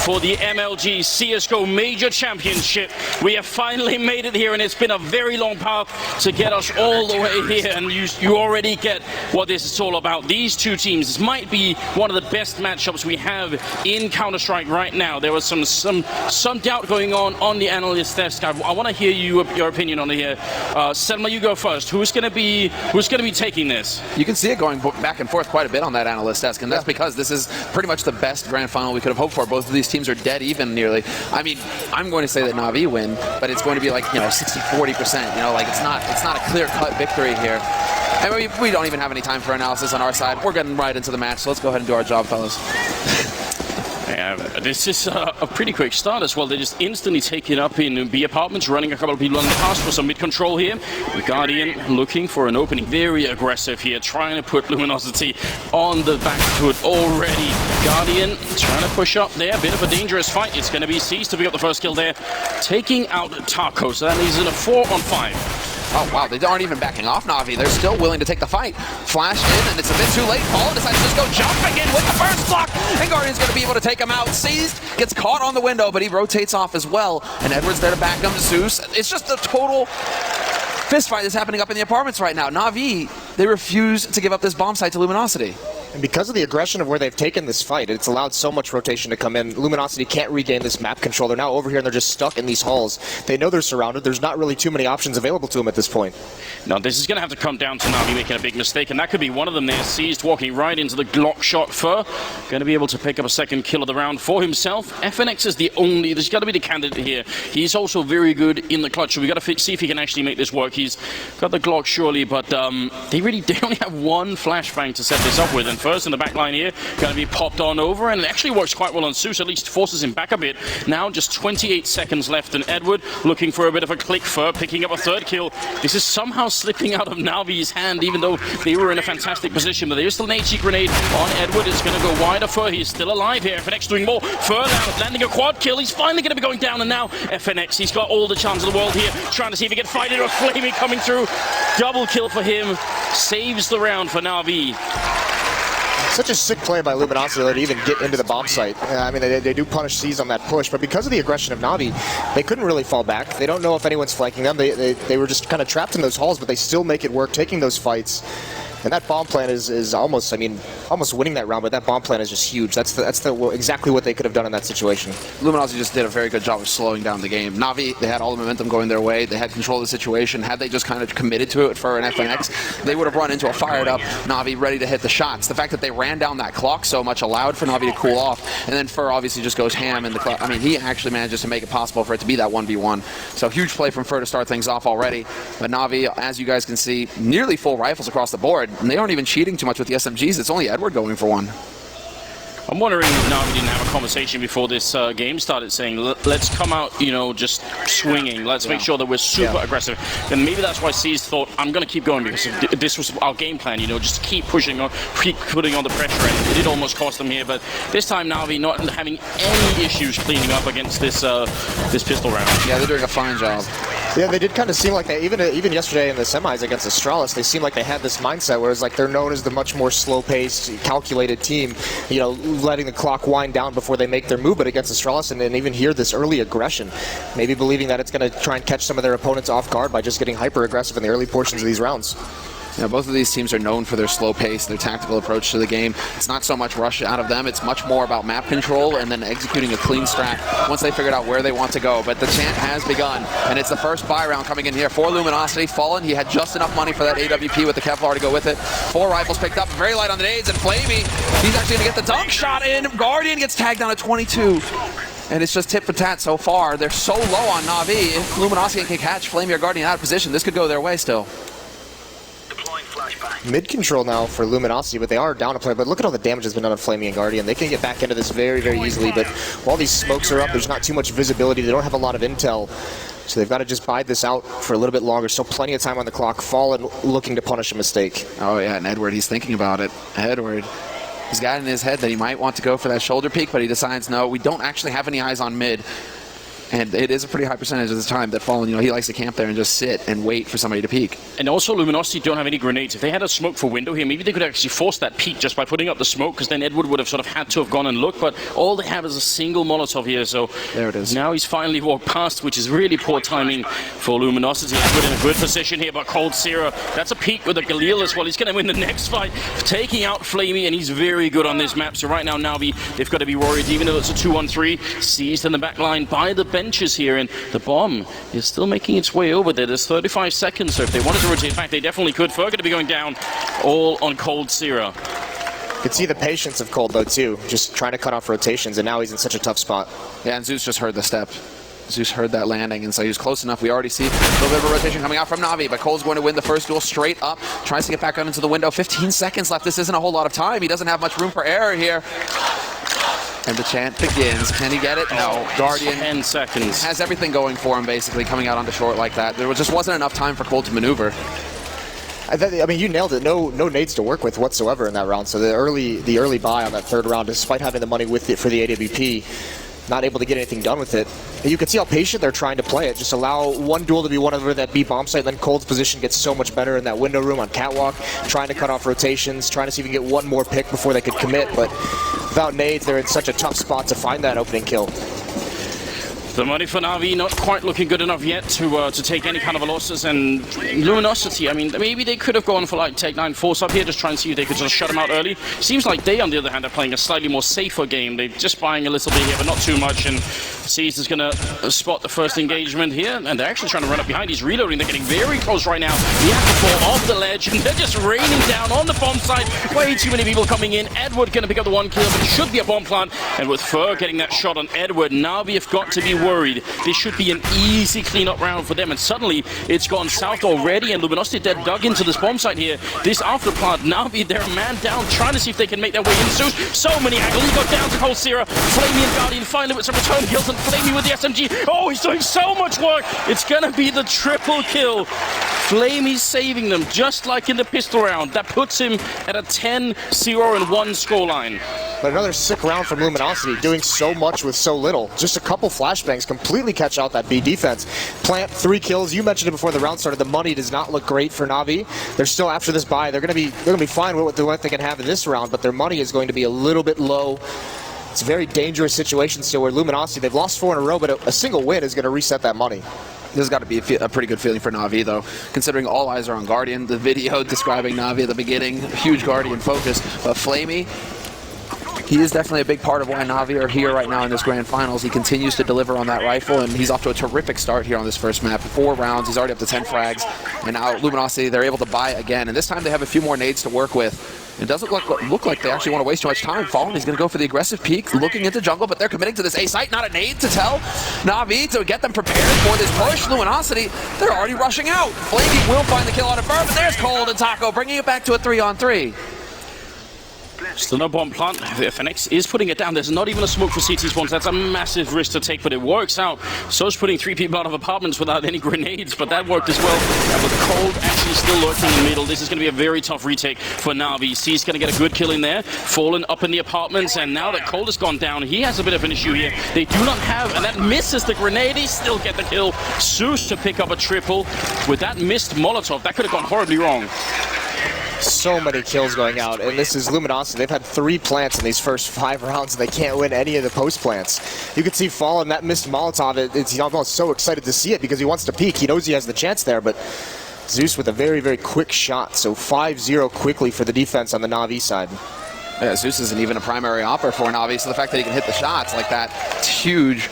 for the MLG CSGO Major Championship. We have finally made it here, and it's been a very long path to get us all the way here, and you already get what this is all about. These two teams, this might be one of the best matchups we have in Counter-Strike right now. There was some doubt going on the analyst desk. I want to hear your opinion on it here. Selma, you go first. Who's going to be taking this? You can see it going back and forth quite a bit on that analyst desk, and that's because this is pretty much the best grand final we could have hoped for. Both of these teams are dead even nearly. I mean, I'm going to say that Na'Vi win, but it's going to be like, 60-40%. Like it's not a clear-cut victory here. And we don't even have any time for analysis on our side. We're getting right into the match, so let's go ahead and do our job, fellas. Yeah, this is a pretty quick start as well. They just instantly take it up in B apartments, running a couple of people on the pass for some mid-control here. The Guardian looking for an opening, very aggressive here, trying to put Luminosity on the back foot already. Guardian trying to push up there, a bit of a dangerous fight. It's going to be Seized to pick up the first kill there, taking out Taco, so that leaves it a 4-on-5. Oh, wow, they aren't even backing off Na'Vi. They're still willing to take the fight. Flash in, and it's a bit too late. Paul decides to just go jumping in with the first block, and Guardian's going to be able to take him out. Seized, gets caught on the window, but he rotates off as well, and Edward's there to back him. Zeus, it's just a total fist fight that's happening up in the apartments right now. Na'Vi, they refuse to give up this bomb site to Luminosity. And because of the aggression of where they've taken this fight, it's allowed so much rotation to come in. Luminosity can't regain this map control. They're now over here and they're just stuck in these halls. They know they're surrounded. There's not really too many options available to them at this point. No, this is going to have to come down to Na'Vi making a big mistake, and that could be one of them there. Seized walking right into the Glock shot. Fur going to be able to pick up a second kill of the round for himself. FNX is the only, there's got to be the candidate here. He's also very good in the clutch, so we got to see if he can actually make this work. He's got the Glock surely, but they only have one flashbang to set this up with, and first in the back line here, going to be popped on over, and it actually works quite well on Zeus, at least forces him back a bit. Now just 28 seconds left, and Edward looking for a bit of a click. Fur picking up a third kill. This is somehow slipping out of Na'Vi's hand, even though they were in a fantastic position, but there's still an HE grenade on Edward. It's going to go wider. Fur, he's still alive here. FNX doing more. Fur now landing a quad kill. He's finally going to be going down, and now FNX, he's got all the chance in the world here, trying to see if he can fight it, or Flamey coming through. Double kill for him. Saves the round for Na'Vi. Such a sick play by Luminosity to even get into the bomb site. I mean, they do punish Seized on that push, but because of the aggression of Na'Vi, they couldn't really fall back. They don't know if anyone's flanking them. They were just kind of trapped in those halls, but they still make it work, taking those fights. And that bomb plan is almost, almost winning that round, but that bomb plan is just huge. That's exactly what they could have done in that situation. Luminosity just did a very good job of slowing down the game. Na'Vi, they had all the momentum going their way. They had control of the situation. Had they just kind of committed to it for an FNX, they would have run into a fired up Na'Vi ready to hit the shots. The fact that they ran down that clock so much allowed for Na'Vi to cool off, and then Fur obviously just goes ham in the clock. I mean, he actually manages to make it possible for it to be that 1v1. So huge play from Fur to start things off already. But Na'Vi, as you guys can see, nearly full rifles across the board, and they aren't even cheating too much with the SMGs. It's only Edward going for one. I'm wondering if Na'Vi didn't have a conversation before this game started saying, let's come out, just swinging. Let's make sure that we're super aggressive. And maybe that's why Seized thought, I'm going to keep going, because this was our game plan, just keep pushing on, keep putting on the pressure. And it did almost cost them here, but this time Na'Vi not having any issues cleaning up against this this pistol round. Yeah, they're doing a fine job. Yeah, they did kind of seem like they, even yesterday in the semis against Astralis, they seemed like they had this mindset where it's like they're known as the much more slow-paced, calculated team, letting the clock wind down before they make their move. But against Astralis, and even here, this early aggression, maybe believing that it's going to try and catch some of their opponents off guard by just getting hyper-aggressive in the early portions of these rounds. Yeah, both of these teams are known for their slow pace, their tactical approach to the game. It's not so much rush out of them, it's much more about map control and then executing a clean strat once they figured out where they want to go. But the chant has begun, and it's the first buy round coming in here for Luminosity. Fallen, he had just enough money for that AWP with the Kevlar to go with it. 4 rifles picked up, very light on the nades, and Flamey, he's actually going to get the dunk shot in. Guardian gets tagged down at 22. And it's just tit for tat so far. They're so low on Na'Vi. If Luminosity can catch Flamey or Guardian out of position, this could go their way still. Mid-control now for Luminosity, but they are down a player. But look at all the damage that's been done on Flamey and Guardian. They can get back into this very, very easily, but while these smokes are up, there's not too much visibility. They don't have a lot of intel, so they've got to just bide this out for a little bit longer. Still plenty of time on the clock. Fallen looking to punish a mistake. Oh yeah, and Edward, he's thinking about it. Edward, he's got in his head that he might want to go for that shoulder peek, but he decides, no, we don't actually have any eyes on mid. And it is a pretty high percentage of the time that Fallen, he likes to camp there and just sit and wait for somebody to peek. And also, Luminosity don't have any grenades. If they had a smoke for window here, maybe they could actually force that peek just by putting up the smoke, because then Edward would have sort of had to have gone and looked. But all they have is a single Molotov here, so there it is. Now he's finally walked past, which is really poor timing for Luminosity. Edward in a good position here, but coldzera, that's a peek with a Galil as well. He's going to win the next fight, taking out Flamey, and he's very good on this map. So right now, Na'Vi, they've got to be worried, even though it's a 2-on-3, seized in the back line by the benches here, and the bomb is still making its way over there. There's 35 seconds, so if they wanted to rotate back, they definitely could. Fer going to be going down all on coldzera. You can see the patience of Cold, though, too. Just trying to cut off rotations, and now he's in such a tough spot. Yeah, and Zeus just heard the step. Zeus heard that landing, and so he was close enough. We already see a little bit of a rotation coming out from Na'Vi, but Cole's going to win the first duel straight up. Tries to get back out into the window. 15 seconds left. This isn't a whole lot of time. He doesn't have much room for error here. And the chant begins. Can he get it? No. Guardian 10 seconds. Has everything going for him, basically, coming out onto short like that. There just wasn't enough time for Cole to maneuver. I mean, you nailed it. No nades to work with whatsoever in that round. So the early buy on that third round, despite having the money with it for the AWP, not able to get anything done with it. And you can see how patient they're trying to play it. Just allow one duel to be won over that B bomb site, then Cold's position gets so much better in that window room on Catwalk, trying to cut off rotations, trying to see if he can get one more pick before they could commit. But without nades, they're in such a tough spot to find that opening kill. The money for Na'Vi not quite looking good enough yet to take any kind of a losses, and Luminosity, I mean, maybe they could have gone for like take 9 force up here, just try and see if they could just shut them out early. Seems like they, on the other hand, are playing a slightly more safer game. They're just buying a little bit here, but not too much, and Seas is going to spot the first engagement here, and they're actually trying to run up behind. He's reloading. They're getting very close right now. He has to fall off the ledge, and they're just raining down on the bomb site. Way too many people coming in. Edward going to pick up the one kill, but it should be a bomb plant, and with Fer getting that shot on Edward, Na'Vi have got to be worried. This should be an easy cleanup round for them, and suddenly it's gone south already, and Luminosity, they're dug into this bomb site here. This after plant, Na'Vi, they're a man down, trying to see if they can make their way in soon. So many angles. He got down to coldzera. Flamey and Guardian finally with some return kills, and Flamey with the SMG. Oh, he's doing so much work. It's gonna be the triple kill. Flamey saving them, just like in the pistol round. That puts him at a 10-0-1 scoreline. But another sick round from Luminosity, doing so much with so little. Just a couple flashbangs completely catch out that B defense. Plant 3 kills. You mentioned it before the round started. The money does not look great for Na'Vi. They're still after this buy. They're gonna be fine with what they can have in this round, but their money is going to be a little bit low. It's a very dangerous situation still where Luminosity, they've lost 4 in a row, but a single win is going to reset that money. This has got to be a pretty good feeling for Na'Vi, though, considering all eyes are on Guardian. The video describing Na'Vi at the beginning, huge Guardian focus, but Flamey, he is definitely a big part of why Na'Vi are here right now in this grand finals. He continues to deliver on that rifle, and he's off to a terrific start here on this first map. 4 rounds, he's already up to 10 frags, and now Luminosity, they're able to buy again, and this time they have a few more nades to work with. It doesn't look like they actually want to waste too much time. Fallen is going to go for the aggressive peek, looking into jungle, but they're committing to this A site. Not a nade to tell Na'Vi to get them prepared for this push. Luminosity, they're already rushing out. Flamey will find the kill on a Fer, but there's Cold and Taco, bringing it back to a 3-on-3. Still no bomb plant. FNX is putting it down. There's not even a smoke for CT spawns. That's a massive risk to take, but it works out. So is putting 3 people out of apartments without any grenades, but that worked as well. And with Cold actually still lurking in the middle, this is going to be a very tough retake for Na'Vi. C's going to get a good kill in there. Fallen up in the apartments, and now that Cold has gone down, he has a bit of an issue here. They do not have, and that misses the grenade. He still get the kill. Zeus to pick up a triple. With that missed Molotov, that could have gone horribly wrong. So many kills going out, and this is Luminosity. They've had 3 plants in these first 5 rounds, and they can't win any of the post plants. You can see Fallen, that missed Molotov, he's almost so excited to see it because he wants to peek. He knows he has the chance there, but Zeus with a very, very quick shot. So 5-0 quickly for the defense on the Na'Vi side. Yeah, Zeus isn't even a primary opper for Na'Vi, so the fact that he can hit the shots like that, it's huge.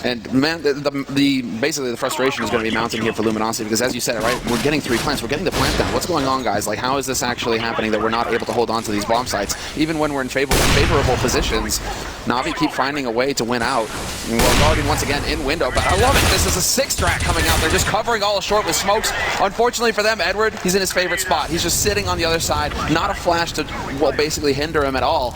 And man, basically the frustration is going to be mounting here for Luminosity because, as you said, right, we're getting 3 plants. We're getting the plant down. What's going on, guys? Like, how is this actually happening that we're not able to hold on to these bomb sites? Even when we're in favorable positions, Na'Vi keep finding a way to win out. Well, Guardian once again in window, but I love it. This is a 6-track coming out. They're just covering all short with smokes. Unfortunately for them, Edward, he's in his favorite spot. He's just sitting on the other side. Not a flash to, well, basically hinder him at all.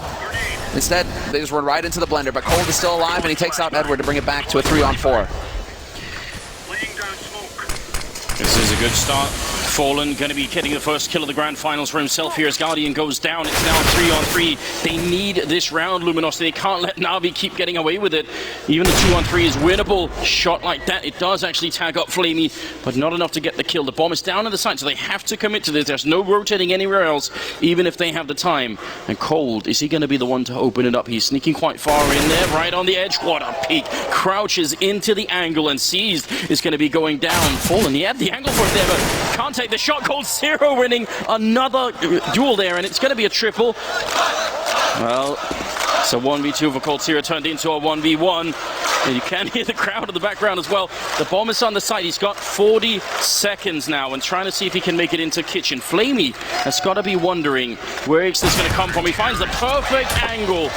Instead, they just run right into the blender, but Cold is still alive, and he takes out Edward to bring it back to a 3-on-4. This is a good start Fallen going to be getting the first kill of the grand finals for himself here as Guardian goes down. It's now 3-on-3. They need this round, Luminosity. They can't let Na'Vi keep getting away with it. Even the 2-on-3 is winnable. Shot like that, it does actually tag up Flamey, but not enough to get the kill. The bomb is down on the side, so they have to commit to this. There's no rotating anywhere else, even if they have the time. And Cold, is he going to be the one to open it up? He's sneaking quite far in there, right on the edge. What a peek. Crouches into the angle, and Seized is going to be going down. Fallen, he had the angle for it there, but can't take the shot. Cold Zero winning another duel there, and it's going to be a triple. Well, it's a 1v2 for Cold Zero turned into a 1v1. And you can hear the crowd in the background as well. The bomb is on the side. He's got 40 seconds now and trying to see if he can make it into Kitchen. Flamey has got to be wondering where is this going to come from. He finds the perfect angle,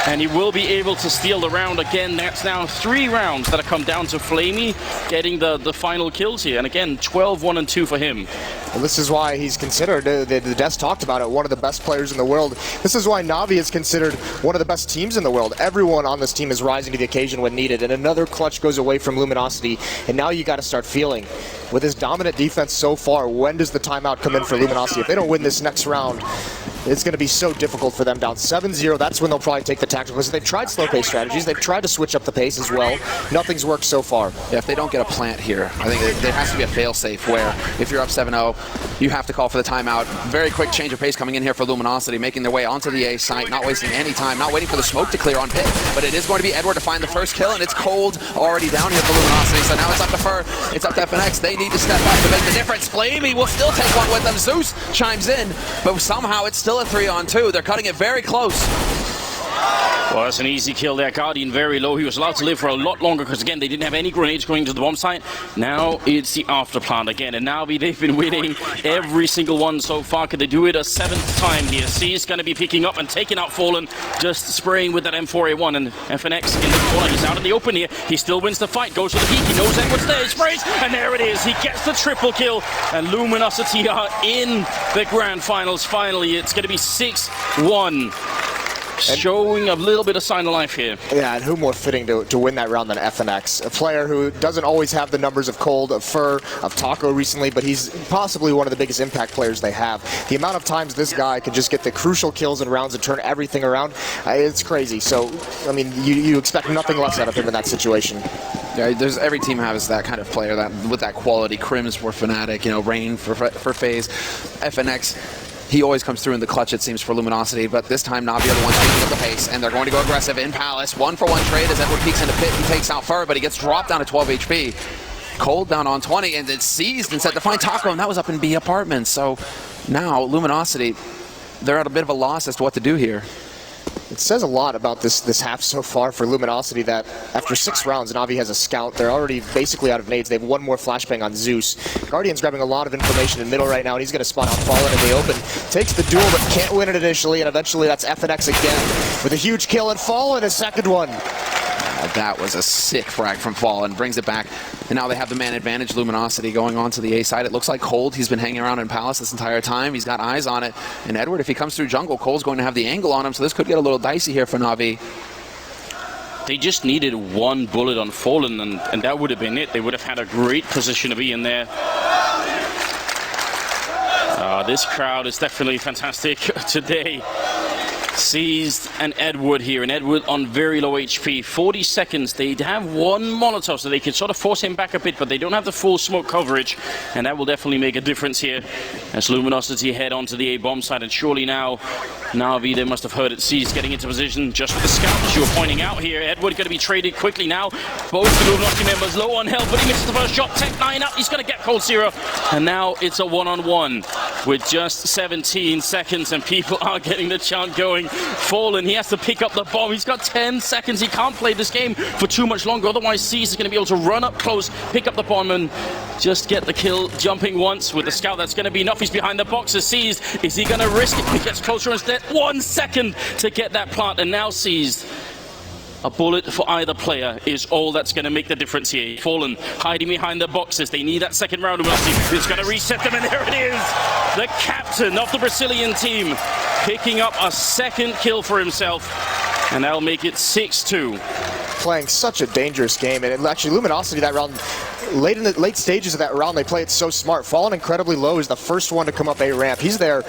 and he will be able to steal the round again. That's now 3 rounds that have come down to Flamey getting the final kills here. And again, 12, 1, and 2 for him. Well, this is why he's considered, the Des talked about it, one of the best players in the world. This is why Na'Vi is considered one of the best teams in the world. Everyone on this team is rising to the occasion when needed, and another clutch goes away from Luminosity, and now you got to start feeling, with his dominant defense so far, when does the timeout come in for Luminosity? If they don't win this next round, it's going to be so difficult for them. Down 7-0, that's when they'll probably take the tactical. Because they've tried slow pace strategies. They've tried to switch up the pace as well. Nothing's worked so far. Yeah, if they don't get a plant here, I think there has to be a fail-safe where if you're up 7-0, you have to call for the timeout. Very quick change of pace coming in here for Luminosity, making their way onto the A site, not wasting any time, not waiting for the smoke to clear on pit. But it is going to be Edward to find the first kill, and it's Cold already down here for Luminosity. So now it's up to Fur, it's up to FNX. They need to step up to make the difference. Flamey will still take one with them. Zeus chimes in, but somehow it's still a 3-on-2. They're cutting it very close. Well, that's an easy kill there. Guardian very low. He was allowed to live for a lot longer because, again, they didn't have any grenades going to the bomb site. Now it's the afterplant again. And now they've been winning every single one so far. Could they do it a 7th time here? C is going to be picking up and taking out Fallen, just spraying with that M4A1. And FNX in the corner. He's out in the open here. He still wins the fight. Goes to the peak. He knows Edward's there. He sprays. And there it is. He gets the triple kill. And Luminosity are in the grand finals finally. It's going to be 6-1. Showing a little bit of sign of life here. Yeah, and who more fitting to win that round than FNX? A player who doesn't always have the numbers of Cold, of Fur, of Taco recently, but he's possibly one of the biggest impact players they have. The amount of times this guy can just get the crucial kills in rounds and turn everything around, it's crazy. So, I mean, you expect nothing less out of him in that situation. Yeah, every team has that kind of player that with that quality. Crims for Fnatic, Rain for FaZe, FNX. He always comes through in the clutch, it seems, for Luminosity, but this time Na'Vi are the ones taking up the pace, and they're going to go aggressive in Palace. 1-for-1 trade as Edward peeks into pit. He takes out Fur, but he gets dropped down to 12 HP. Cold down on 20, and it's Seized and set to find Taco, and that was up in B apartments. So now Luminosity, they're at a bit of a loss as to what to do here. It says a lot about this half so far for Luminosity that after 6 rounds, Na'Vi has a scout. They're already basically out of nades. They have one more flashbang on Zeus. Guardian's grabbing a lot of information in middle right now, and he's going to spot out Fallen in the open. Takes the duel, but can't win it initially, and eventually that's FNX again with a huge kill, and Fallen, his second one. That was a sick frag from Fallen. Brings it back. And now they have the man advantage. Luminosity going on to the A side. It looks like Cold. He's been hanging around in Palace this entire time. He's got eyes on it. And Edward, if he comes through jungle, Cole's going to have the angle on him. So this could get a little dicey here for Na'Vi. They just needed one bullet on Fallen, and that would have been it. They would have had a great position to be in there. This crowd is definitely fantastic today. Seized and Edward here, and Edward on very low HP. 40 seconds. They have one Molotov, so they can sort of force him back a bit, but they don't have the full smoke coverage, and that will definitely make a difference here as Luminosity head onto the A bomb side. And surely now Na'Vi, they must have heard it. Seized getting into position just with the scout, as you were pointing out here. Edward going to be traded quickly now. Both the Luminosity members low on health, but he misses the first shot. Tech 9 up. He's going to get Cold Zero, and now it's a one-on-one with just 17 seconds, and people are getting the chant going. Fallen, he has to pick up the bomb. He's got 10 seconds. He can't play this game for too much longer. Otherwise, Seized is going to be able to run up close, pick up the bomb, and just get the kill. Jumping once with the scout. That's going to be enough. He's behind the boxes. Seized. Is he going to risk it? He gets closer instead. 1 second to get that plant, and now Seized. A bullet for either player is all that's going to make the difference here. Fallen hiding behind the boxes. They need that second round of velocity. It's going to reset them, and there it is. The captain of the Brazilian team picking up a second kill for himself, and that'll make it 6-2. Playing such a dangerous game, and actually Luminosity that round late stages of that round, they play it so smart. Fallen incredibly low is the first one to come up A ramp. He's there.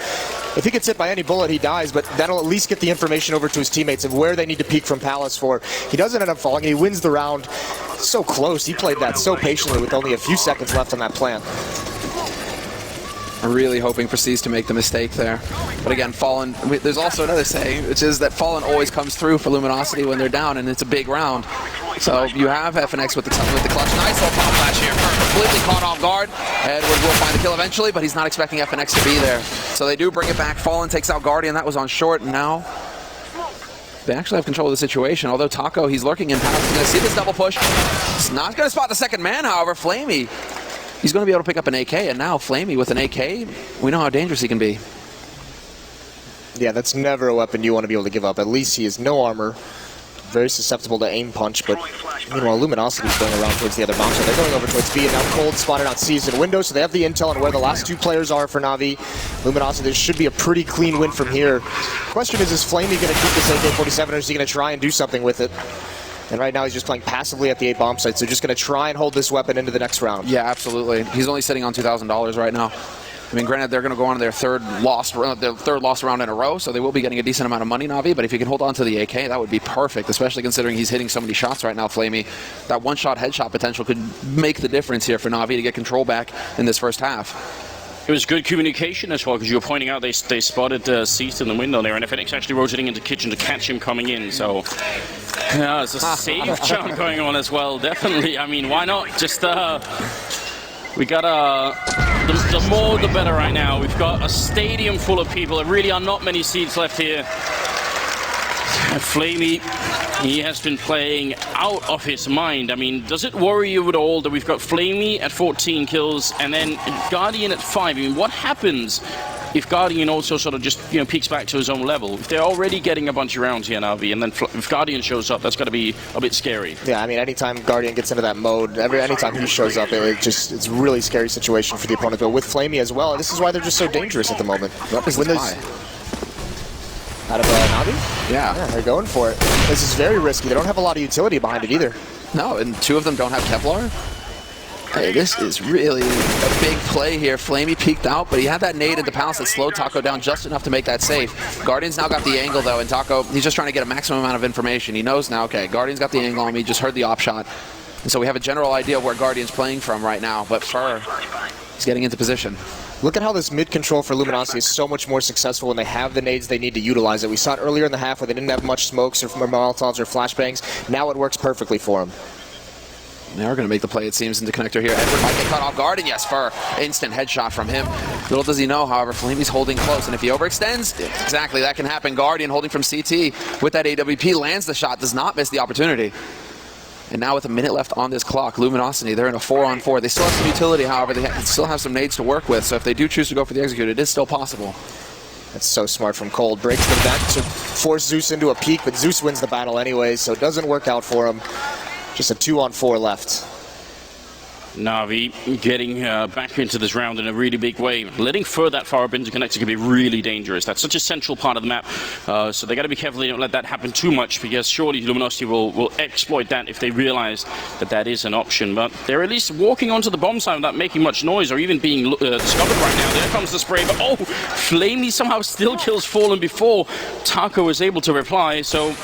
If he gets hit by any bullet, he dies, but that'll at least get the information over to his teammates of where they need to peek from Palace for. He doesn't end up falling, and he wins the round. So close. He played that so patiently with only a few seconds left on that plant. I'm really hoping for C's to make the mistake there. But again, Fallen, there's also another saying, which is that Fallen always comes through for Luminosity when they're down, and it's a big round. So you have FNX with the clutch. Nice little pop flash here. Completely caught off guard. Edward will find the kill eventually, but he's not expecting FNX to be there. So they do bring it back. Fallen takes out Guardian. That was on short, and now they actually have control of the situation. Although Taco, he's lurking in path. He's going to see this double push. He's not going to spot the second man, however. Flamey, he's going to be able to pick up an AK, and now Flamey with an AK, we know how dangerous he can be. Yeah, that's never a weapon you want to be able to give up. At least he has no armor. Very susceptible to aim punch, but meanwhile, Luminosity's going around towards the other bomb, so they're going over towards B, and now Cold spotted on C's and window, so they have the intel on where the last two players are for Na'Vi. Luminosity, this should be a pretty clean win from here. Question is Flamey going to keep this AK-47, or is he going to try and do something with it? And right now he's just playing passively at the A bomb site, so just going to try and hold this weapon into the next round. Yeah, absolutely. He's only sitting on $2,000 right now. I mean, granted, they're going to go on to their third lost round in a row, so they will be getting a decent amount of money, Na'Vi, but if you can hold on to the AK, that would be perfect, especially considering he's hitting so many shots right now, Flamey. That one-shot headshot potential could make the difference here for Na'Vi to get control back in this first half. It was good communication as well, because you were pointing out they spotted Cease in the window there, and FNX actually rotating into kitchen to catch him coming in, so yeah, it's a save chunk going on as well, definitely. I mean, why not? Just, we got the more the better right now. We've got a stadium full of people. There really are not many seats left here. Flamey, he has been playing out of his mind. I mean, does it worry you at all that we've got Flamey at 14 kills and then Guardian at 5? I mean, what happens if Guardian also sort of just, peeks back to his own level? If they're already getting a bunch of rounds here, Na'Vi, and then if Guardian shows up, that's got to be a bit scary. Yeah, I mean, anytime Guardian gets into that mode, anytime he shows up, it's a really scary situation for the opponent. But with Flamey as well, this is why they're just so dangerous at the moment. When there's out of Na'Vi? Yeah, they're going for it. This is very risky. They don't have a lot of utility behind it either. No, and two of them don't have Kevlar. Hey, this is really a big play here. Flamey peeked out, but he had that nade into Palace that slowed Taco down just enough to make that safe. Guardian's now got the angle, though, and Taco, he's just trying to get a maximum amount of information. He knows now, okay, Guardian's got the angle on me, just heard the op shot. And so we have a general idea of where Guardian's playing from right now, but Fur, he's getting into position. Look at how this mid-control for Luminosity is so much more successful when they have the nades they need to utilize it. We saw it earlier in the half where they didn't have much smokes or Molotovs or flashbangs. Now it works perfectly for them. They are going to make the play, it seems, into connector here. Edward might get caught off guard, and yes, Fur, instant headshot from him. Little does he know, however, Flamey's holding close, and if he overextends, exactly, that can happen. Guardian holding from CT with that AWP, lands the shot, does not miss the opportunity. And now with a minute left on this clock, Luminosity, they're in a 4-on-4. They still have some utility, however, they still have some nades to work with, so if they do choose to go for the execute, it is still possible. That's so smart from Cold. Breaks the vent to force Zeus into a peek, but Zeus wins the battle anyways, so it doesn't work out for him. Just a 2-on-4 left. Na'Vi getting back into this round in a really big way. Letting Fur that far up into connector can be really dangerous. That's such a central part of the map. So they got to be careful they don't let that happen too much, because surely Luminosity will exploit that if they realize that that is an option. But they're at least walking onto the bomb site without making much noise or even being discovered right now. There comes the spray, but oh, Flamey somehow still kills Fallen before Taco is able to reply. So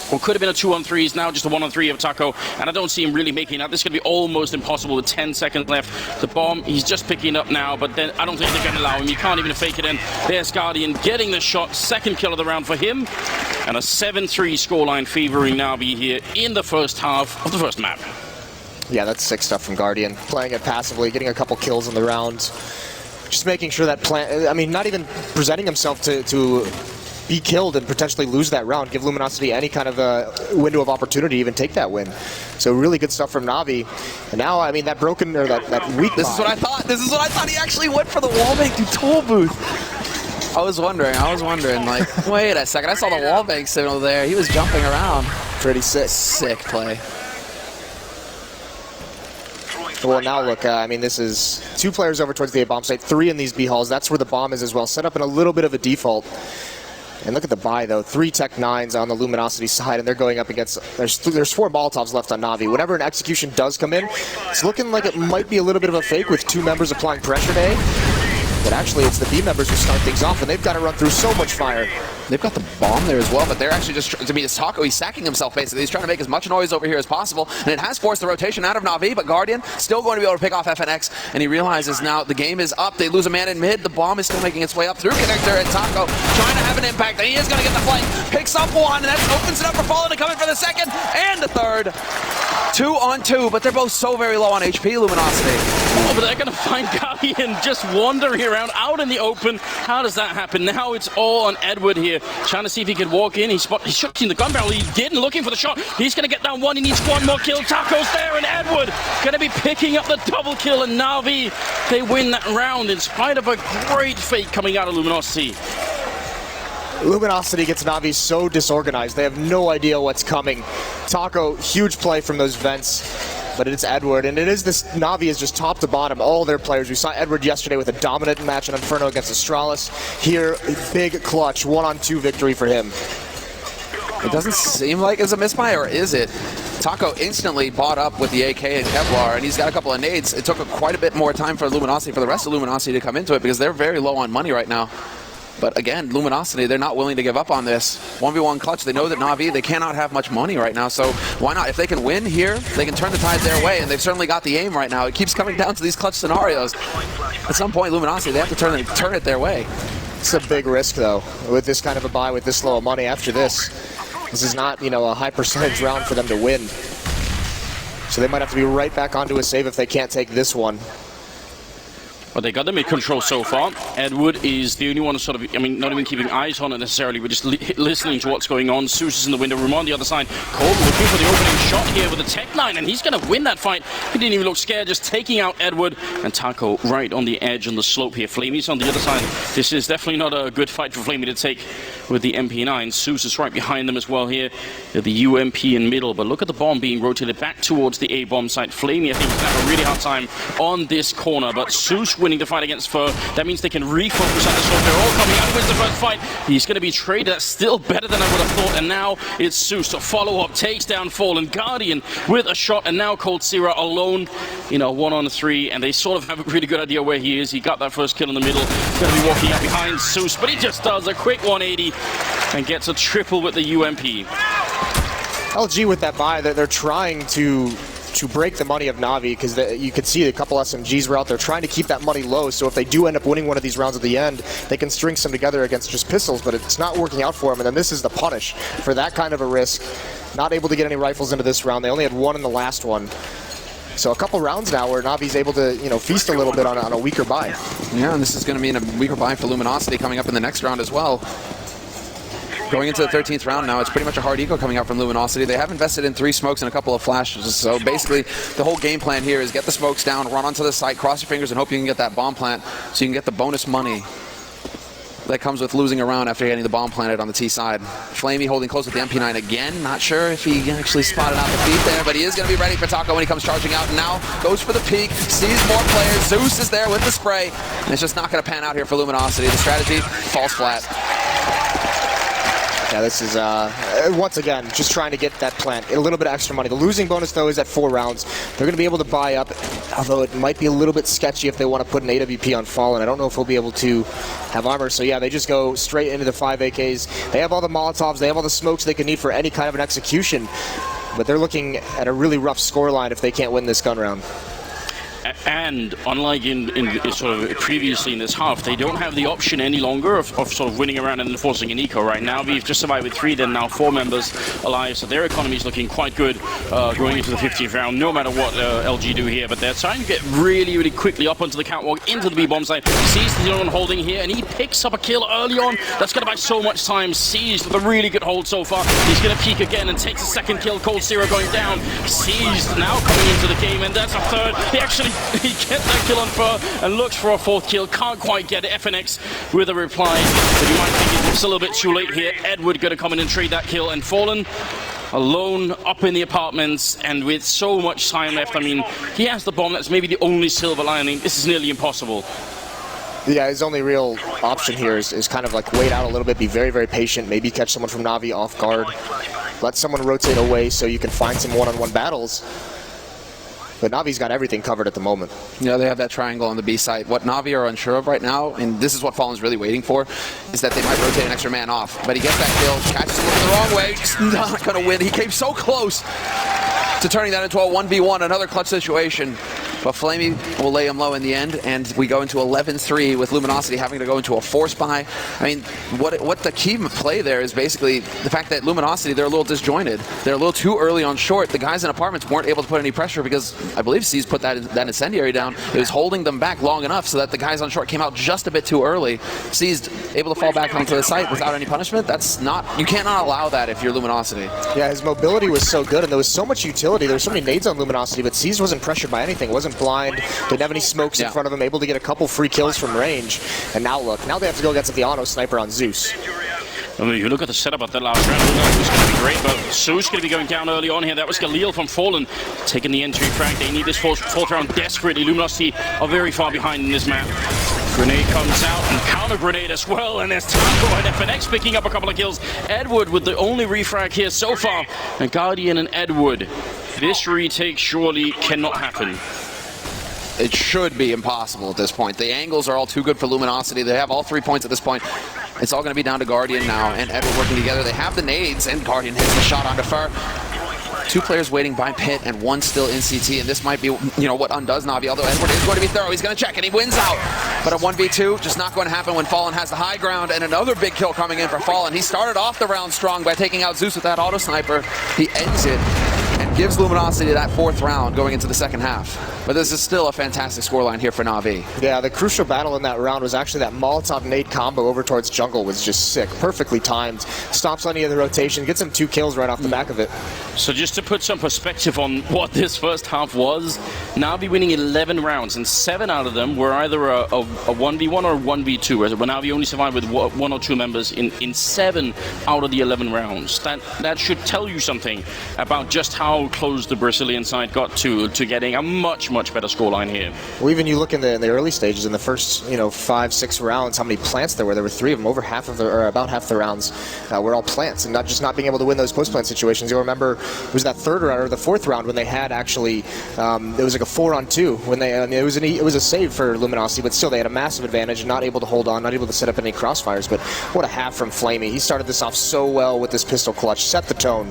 what could have been a 2-on-3 is now just a 1-on-3 of Taco, and I don't see him really making that. This is going to be almost impossible with 10 seconds left. The bomb, he's just picking up now, but then I don't think they're going to allow him. You can't even fake it in. There's Guardian getting the shot, second kill of the round for him, and a 7-3 scoreline favoring Na'Vi here in the first half of the first map. Yeah, that's sick stuff from Guardian. Playing it passively, getting a couple kills in the round. Just making sure that not even presenting himself to be killed and potentially lose that round, give Luminosity any kind of a window of opportunity to even take that win. So really good stuff from Na'Vi. And now, I mean, that broken, or that weak This is what I thought. This is what I thought. He actually went for the wallbang through toll booth. I was wondering, like, wait a second. I saw the wallbang signal there. He was jumping around. Pretty sick. Sick play. Well, now look, I mean, this is 2 players over towards the A bomb site, 3 in these B halls. That's where the bomb is as well. Set up in a little bit of a default. And look at the buy, though. 3 Tech 9s on the Luminosity side, and they're going up against... There's 4 Molotovs left on Na'Vi. Whenever an execution does come in, it's looking like it might be a little bit of a fake with 2 members applying pressure to A. But actually, it's the B members who start things off, and they've got to run through so much fire. They've got the bomb there as well, but they're actually just... I mean, it's Taco. He's sacking himself, basically. He's trying to make as much noise over here as possible, and it has forced the rotation out of Na'Vi, but Guardian still going to be able to pick off FNX, and he realizes now the game is up. They lose a man in mid. The bomb is still making its way up through Connector, and Taco trying to have an impact, and he is going to get the flank. Picks up one, and that opens it up for Fallen to come in for the second and the third. 2 on 2, but they're both so very low on HP, Luminosity. Oh, but they're going to find Guardian just wandering around out in the open. How does that happen? Now it's all on Edward here, trying to see if he could walk in. He's shooting the gun barrel. He didn't, looking for the shot. He's going to get down one. He needs one more kill. Taco's there, and Edward going to be picking up the double kill, and Na'Vi, they win that round in spite of a great fake coming out of Luminosity. Luminosity gets Na'Vi so disorganized. They have no idea what's coming. Taco, huge play from those vents, but it's Edward, and it is this Na'Vi is just top to bottom, all their players. We saw Edward yesterday with a dominant match in Inferno against Astralis. Here, big clutch, 1-on-2 victory for him. It doesn't seem like it's a misbuy, or is it? Taco instantly bought up with the AK and Kevlar, and he's got a couple of nades. It took quite a bit more time for Luminosity, for the rest of Luminosity to come into it, because they're very low on money right now. But again, Luminosity, they're not willing to give up on this. 1v1 clutch, they know that Na'Vi, they cannot have much money right now, so why not? If they can win here, they can turn the tide their way, and they've certainly got the aim right now. It keeps coming down to these clutch scenarios. At some point, Luminosity, they have to turn it their way. It's a big risk, though, with this kind of a buy, with this low of money after this. This is not, you know, a high percentage round for them to win. So they might have to be right back onto a save if they can't take this one. But they got the mid-control so far. Edward is the only one sort of, I mean, not even keeping eyes on it necessarily, but just listening to what's going on. Zeus is in the window room on the other side. Cole looking for the opening shot here with the Tech 9, and he's going to win that fight. He didn't even look scared, just taking out Edward. And Taco right on the edge on the slope here. Flamey's on the other side. This is definitely not a good fight for Flamey to take with the MP9. Zeus is right behind them as well here. The UMP in middle, but look at the bomb being rotated back towards the A-bomb site. Flamey, I think, is going to have a really hard time on this corner, but Zeus winning the fight against Fur. That means they can refocus on the slope. They're all coming out. Wins the first fight. He's going to be traded. That's still better than I would have thought. And now it's Zeus to follow up, takes down Fallen. Guardian with a shot, and now Cold Sierra alone, you know, 1-on-3, and they sort of have a really good idea where he is. He got that first kill in the middle. He's going to be walking out behind Zeus, but he just does a quick 180 and gets a triple with the UMP. LG with that buy, they're trying to break the money of Na'Vi, because you could see a couple SMGs were out there trying to keep that money low, so if they do end up winning one of these rounds at the end, they can string some together against just pistols, but it's not working out for them, and then this is the punish for that kind of a risk. Not able to get any rifles into this round. They only had one in the last one. So a couple rounds now where Na'Vi's able to, you know, feast a little bit on a weaker buy. Yeah, and this is going to mean a weaker buy for Luminosity coming up in the next round as well. Going into the 13th round now, it's pretty much a hard eco coming out from Luminosity. They have invested in 3 smokes and a couple of flashes, so basically the whole game plan here is get the smokes down, run onto the site, cross your fingers, and hope you can get that bomb plant so you can get the bonus money that comes with losing a round after getting the bomb planted on the T side. Flamey holding close with the MP9 again. Not sure if he actually spotted out the feet there, but he is going to be ready for Taco when he comes charging out. And now goes for the peek, sees more players. Zeus is there with the spray, and it's just not going to pan out here for Luminosity. The strategy falls flat. Yeah, this is, once again, just trying to get that plant. A little bit of extra money. The losing bonus, though, is at 4 rounds. They're going to be able to buy up, although it might be a little bit sketchy if they want to put an AWP on Fallen. I don't know if he'll be able to have armor. So, yeah, they just go straight into the 5 AKs. They have all the Molotovs. They have all the smokes they could need for any kind of an execution. But they're looking at a really rough scoreline if they can't win this gun round. And unlike in sort of previously in this half, they don't have the option any longer of sort of winning around and enforcing an eco right now. We've just survived with 3, then now 4 members alive, so their economy is looking quite good going into the 50th round, no matter what LG do here. But they're trying to get really, really quickly up onto the catwalk, into the B-bomb site. Sees the only one holding here, and he picks up a kill early on. That's going to buy so much time. Seized with a really good hold so far. He's going to peek again and takes a second kill. Cold Sierra going down. Seized now coming into the game, and that's a third. He gets that kill on Fur and looks for a 4th kill. Can't quite get it. FNX with a reply. But you might think it's a little bit too late here. Edward going to come in and trade that kill. And Fallen alone up in the apartments, and with so much time left. I mean, he has the bomb. That's maybe the only silver lining. This is nearly impossible. Yeah, his only real option here is kind of like wait out a little bit, be very, very patient, maybe catch someone from Na'Vi off guard, let someone rotate away so you can find some one-on-one battles. But Navi's got everything covered at the moment. Yeah, they have that triangle on the B site. What Na'Vi are unsure of right now, and this is what Fallen's really waiting for, is that they might rotate an extra man off. But he gets that kill, catches him the wrong way, just not going to win. He came so close to turning that into a 1v1, another clutch situation. But Flamey will lay him low in the end, and we go into 11-3 with Luminosity having to go into a force buy. I mean, what the key play there is basically the fact that Luminosity, they're a little disjointed. They're a little too early on short. The guys in apartments weren't able to put any pressure because I believe C's put that incendiary down. It was holding them back long enough so that the guys on short came out just a bit too early. C's able to fall back onto the site without any punishment. That's not, you cannot allow that if you're Luminosity. Yeah, his mobility was so good, and there was so much utility. There were so many nades on Luminosity, but C's wasn't pressured by anything, wasn't blind, didn't have any smokes in front of him, able to get a couple free kills from range. And now look, now they have to go against the auto sniper on Zeus. I mean, you look at the setup of that last round, it was going to be great, but Zeus going to be going down early on here. That was Galil from Fallen taking the entry frag. They need this fourth round desperately. Luminosity are very far behind in this map. Grenade comes out and counter grenade as well, and there's Taco and FNX picking up a couple of kills. Edward with the only refrag here so far, and Guardian and Edward. This retake surely cannot happen. It should be impossible at this point. The angles are all too good for Luminosity. They have all 3 points at this point. It's all going to be down to Guardian now and Edward working together. They have the nades, and Guardian hits the shot onto Fur. 2 players waiting by pit and 1 still in CT, and this might be, you know, what undoes Na'Vi, although Edward is going to be thorough. He's going to check, and he wins out. But a 1v2 just not going to happen when Fallen has the high ground, and another big kill coming in for Fallen. He started off the round strong by taking out Zeus with that auto sniper. He ends it and gives Luminosity that 4th round going into the second half. But this is still a fantastic scoreline here for Na'Vi. Yeah, the crucial battle in that round was actually that Molotov nade combo over towards jungle was just sick. Perfectly timed. Stops any of the rotation, gets him 2 kills right off the back of it. So just to put some perspective on what this first half was, Na'Vi winning 11 rounds, and 7 out of them were either a 1v1 or a 1v2, where Na'Vi only survived with 1 or 2 members in 7 out of the 11 rounds. That should tell you something about just how close the Brazilian side got to getting a much better scoreline here. Well, even you look in the early stages, in the first 5-6 rounds, how many plants there were. There were 3 of them. Over half of the, or about half the rounds were all plants, and not being able to win those post plant situations. You'll remember it was that 3rd round or the 4th round when they had actually it was like a 4-on-2 when they it was a save for Luminosity, but still they had a massive advantage, not able to hold on, not able to set up any crossfires. But what a half from Flamey. He started this off so well with this pistol clutch, set the tone.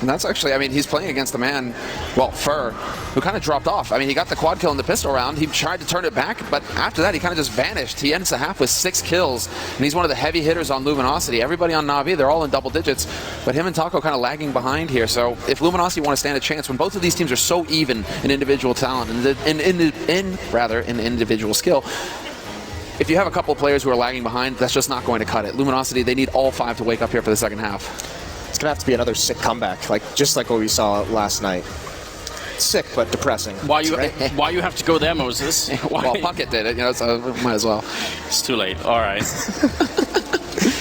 And that's actually, I mean, he's playing against a man, well, Fur, who kind of dropped off. I mean, he got the quad kill in the pistol round. He tried to turn it back, but after that, he kind of just vanished. He ends the half with 6 kills, and he's one of the heavy hitters on Luminosity. Everybody on Na'Vi, they're all in double digits, but him and Taco kind of lagging behind here. So if Luminosity want to stand a chance, when both of these teams are so even in individual talent and in individual skill, if you have a couple of players who are lagging behind, that's just not going to cut it. Luminosity, they need all 5 to wake up here for the second half. It's going to have to be another sick comeback, just like what we saw last night. Sick, but depressing. Why you have to go there, Moses? Well, Puckett did it, so might as well. It's too late. All right.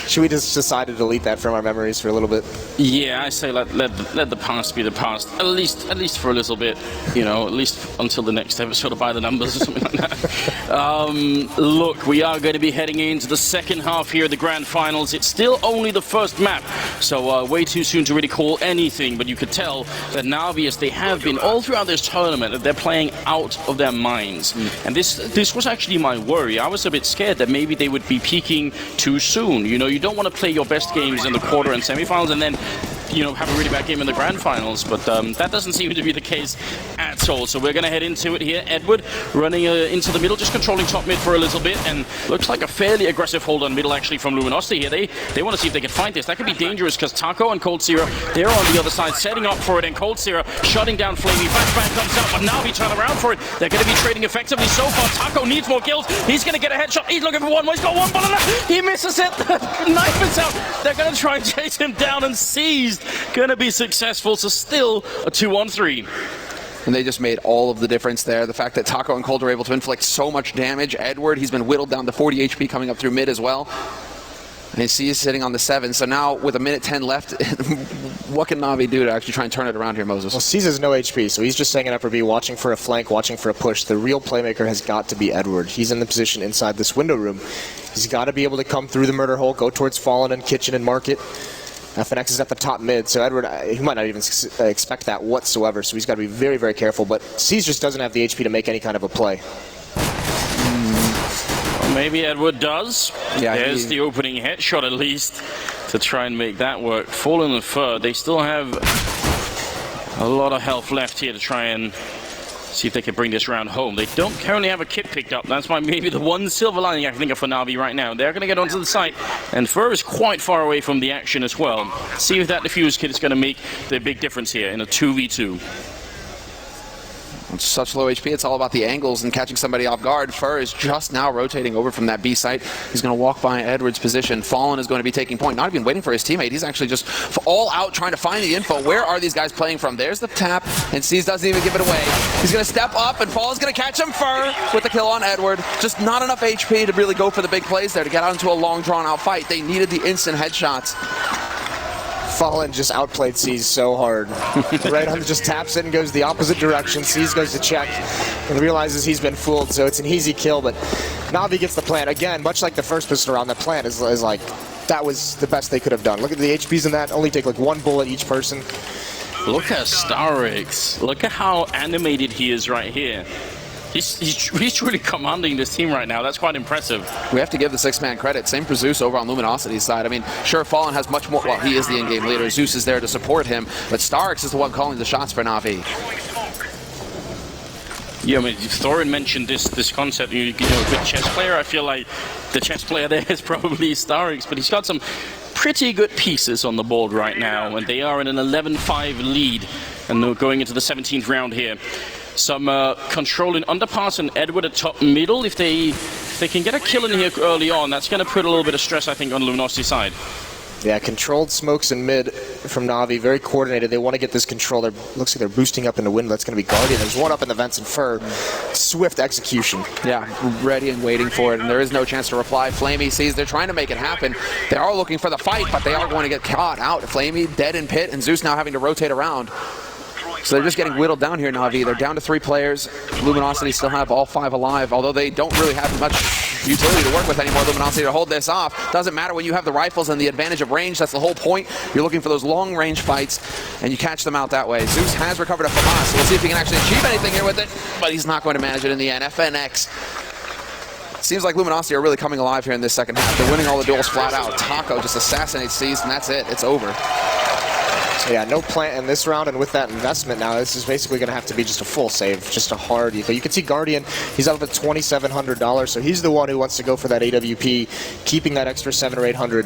Should we just decide to delete that from our memories for a little bit? Yeah, I say let the past be the past. At least for a little bit, at least until the next episode of By the Numbers or something like that. Look, we are going to be heading into the second half here of the grand finals. It's still only the first map, so way too soon to really call anything, but you could tell that Na'Vi, as they have been all throughout this tournament, that they're playing out of their minds. And this was actually my worry. I was a bit scared that maybe they would be peaking too soon. You don't want to play your best games in the quarter and semifinals and then have a really bad game in the grand finals, but that doesn't seem to be the case at all. So we're going to head into it here. Edward running into the middle, just controlling top mid for a little bit, and looks like a fairly aggressive hold on middle actually from Luminosity here. They want to see if they can find this. That could be dangerous because Taco and Cold Zero, they're on the other side setting up for it, and Cold Zero shutting down Flamey. Flashbang comes out, but Na'Vi turn around for it. They're going to be trading effectively so far. Taco needs more kills. He's going to get a headshot. He's looking for one more. He's got one bullet left. He misses it. Knife is out. They're going to try and chase him down, and Seized going to be successful, so still a 2-on-3. And they just made all of the difference there. The fact that Taco and Cold are able to inflict so much damage. Edward, he's been whittled down to 40 HP coming up through mid as well. And he's sitting on the 7. So now with a minute 10 left, what can Na'Vi do to actually try and turn it around here, Moses? Well, C's has no HP, so he's just hanging up for B, watching for a flank, watching for a push. The real playmaker has got to be Edward. He's in the position inside this window room. He's got to be able to come through the murder hole, go towards Fallen and Kitchen and Market. FNX is at the top mid, so Edward, he might not even expect that whatsoever, so he's got to be very, very careful. But C's just doesn't have the HP to make any kind of a play. Well, maybe Edward does. Yeah, there's the opening headshot at least to try and make that work. Fallen and Fur, they still have a lot of health left here to try and see if they can bring this round home. They don't currently have a kit picked up. That's why maybe the one silver lining I can think of for Na'Vi right now. They're going to get onto the site, and Fur is quite far away from the action as well. See if that defuse kit is going to make the big difference here in a 2v2. It's such low HP, it's all about the angles and catching somebody off guard. Fur is just now rotating over from that B site. He's going to walk by Edward's position. Fallen is going to be taking point, not even waiting for his teammate. He's actually just all out trying to find the info. Where are these guys playing from? There's the tap, and C's doesn't even give it away. He's going to step up, and Fallen's going to catch him. Fur with the kill on Edward. Just not enough HP to really go for the big plays there to get out into a long, drawn-out fight. They needed the instant headshots. Fallen just outplayed C's so hard. Right on, just taps it and goes the opposite direction. C's goes to check and realizes he's been fooled, so it's an easy kill, but Na'Vi gets the plant. Again, much like the first pistol round, that plant is like, that was the best they could have done. Look at the HPs in that, only take like one bullet each person. Look at Starix. Look at how animated he is right here. He's truly commanding this team right now. That's quite impressive. We have to give the six-man credit. Same for Zeus over on Luminosity's side. I mean, sure, Fallen has much more. Well, he is the in-game leader. Zeus is there to support him, but Starix is the one calling the shots for Na'Vi. Yeah, I mean, Thorin mentioned this concept. You know, a good chess player. I feel like the chess player there is probably Starix, but he's got some pretty good pieces on the board right now, and they are in an 11-5 lead, and they're going into the 17th round here. Some control in underpass and Edward at top middle. If they can get a kill in here early on, that's going to put a little bit of stress, I think, on Luminosity's side. Yeah, controlled smokes in mid from Na'Vi, very coordinated. They want to get this control. Looks like they're boosting up in the wind. That's going to be Guardian. There's one up in the vents and Fur. Swift execution. Yeah, ready and waiting for it, and there is no chance to reply. Flamey sees they're trying to make it happen. They are looking for the fight, but they are going to get caught out. Flamey dead in pit, and Zeus now having to rotate around. So they're just getting whittled down here, Na'Vi. They're down to 3 players. Luminosity still have all 5 alive, although they don't really have much utility to work with anymore. Luminosity to hold this off. Doesn't matter when you have the rifles and the advantage of range. That's the whole point. You're looking for those long-range fights, and you catch them out that way. Zeus has recovered a FAMAS, so we'll see if he can actually achieve anything here with it, but he's not going to manage it in the end. FNX. Seems like Luminosity are really coming alive here in this second half. They're winning all the duels flat out. Taco just assassinates C's, and that's it. It's over. So yeah, no plant in this round, and with that investment now, this is basically going to have to be just a full save, just a hard eco. You can see Guardian, he's up at $2,700, so he's the one who wants to go for that AWP, keeping that extra 700 or 800.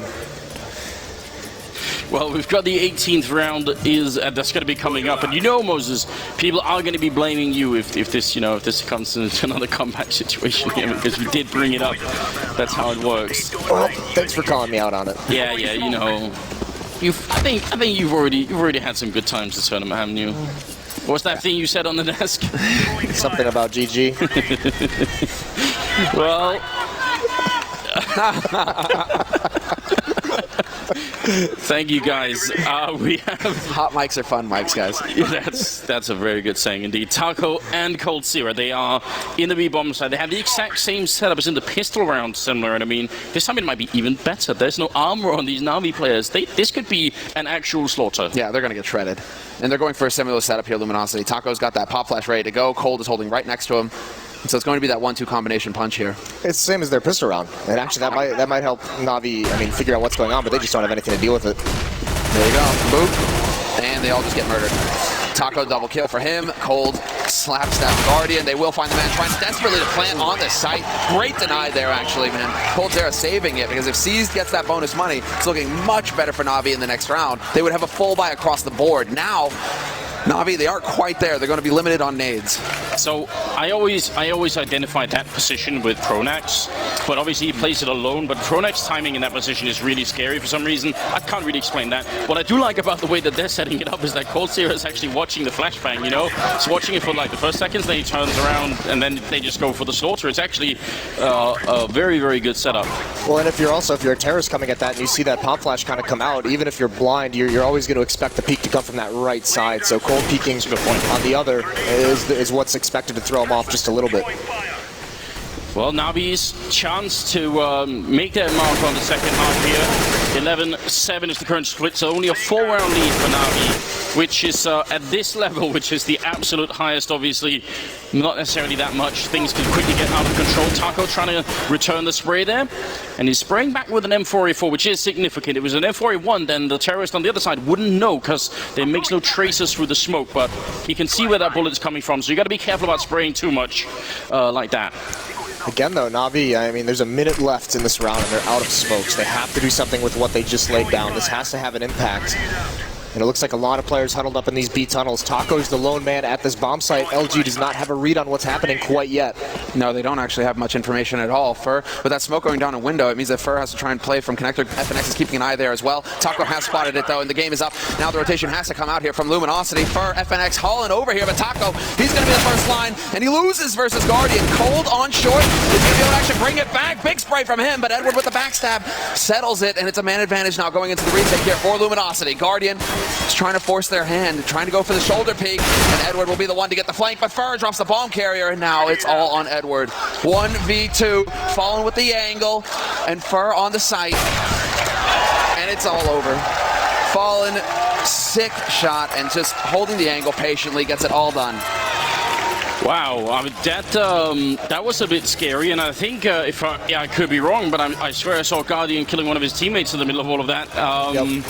Well, we've got the 18th round that's going to be coming up, and you know, Moses, people are going to be blaming you if this comes into another comeback situation here, because you did bring it up. That's how it works. Well, thanks for calling me out on it. Yeah, you know. I think you've already had some good times this tournament, haven't you? What's that thing you said on the desk? Something about GG. Well, thank you guys. We have hot mics are fun mics, guys. That's a very good saying indeed. Taco and Cold Sierra, they are in the B bomb side. They have the exact same setup as in the pistol round, similar. And I mean, this time it might be even better. There's no armor on these Na'Vi players. This could be an actual slaughter. Yeah, they're going to get shredded. And they're going for a similar setup here, Luminosity. Taco's got that pop flash ready to go. Cold is holding right next to him. So it's going to be that 1-2 combination punch here. It's the same as their pistol round. And actually, that might help Na'Vi, figure out what's going on, but they just don't have anything to deal with it. There you go. Boop. And they all just get murdered. Taco double kill for him. Cold slaps down Guardian. They will find the man trying desperately to plant on the site. Great denied there, actually, man. Cold Sierra saving it, because if C's gets that bonus money, it's looking much better for Na'Vi in the next round. They would have a full buy across the board. Now, Na'Vi, they aren't quite there. They're going to be limited on nades. So I always identified that position with Pronax, but obviously he plays it alone. But Pronax's timing in that position is really scary for some reason. I can't really explain that. What I do like about the way that they're setting it up is that Coldzera is actually watching the flashbang, you know? He's watching it for like the first seconds, then he turns around, and then they just go for the slaughter. It's actually a very, very good setup. Well, and if you're a terrorist coming at that and you see that pop flash kind of come out, even if you're blind, you're always going to expect the peek to come from that right side. So cold peeking on the other is what's expected to throw him off just a little bit. Well, Navi's chance to make that mark on the second half here. 11-7 is the current split, so only a 4-round lead for Navi, which is at this level, which is the absolute highest, obviously, not necessarily that much. Things can quickly get out of control. Taco trying to return the spray there, and he's spraying back with an M4A4, which is significant. If it was an M4A1, then the terrorist on the other side wouldn't know, because there makes no traces through the smoke, but he can see where that bullet is coming from, so you got to be careful about spraying too much like that. Again, though, Navi, I mean, there's a minute left in this round, and they're out of smokes. They have to do something with what they just laid down. This has to have an impact. And it looks like a lot of players huddled up in these B tunnels. Taco's the lone man at this bomb site. LG does not have a read on what's happening quite yet. No, they don't actually have much information at all. Fur, with that smoke going down a window, it means that Fur has to try and play from connector. FNX is keeping an eye there as well. Taco has spotted it, though, and the game is up. Now the rotation has to come out here from Luminosity. Fur, FNX hauling over here, but Taco, he's going to be the first line, and he loses versus Guardian. Cold on short. He's going to be able to actually bring it back. Big spray from him, but Edward with the backstab settles it, and it's a man advantage now going into the retake here for Luminosity. Guardian is trying to force their hand, trying to go for the shoulder peek, and Edward will be the one to get the flank, but Fur drops the bomb carrier, and now it's all on Edward. 1v2, Fallen with the angle, and Fur on the site, and it's all over. Fallen, sick shot, and just holding the angle patiently, gets it all done. Wow, I mean, that was a bit scary, and I think I could be wrong, but I swear I saw Guardian killing one of his teammates in the middle of all of that. Yep.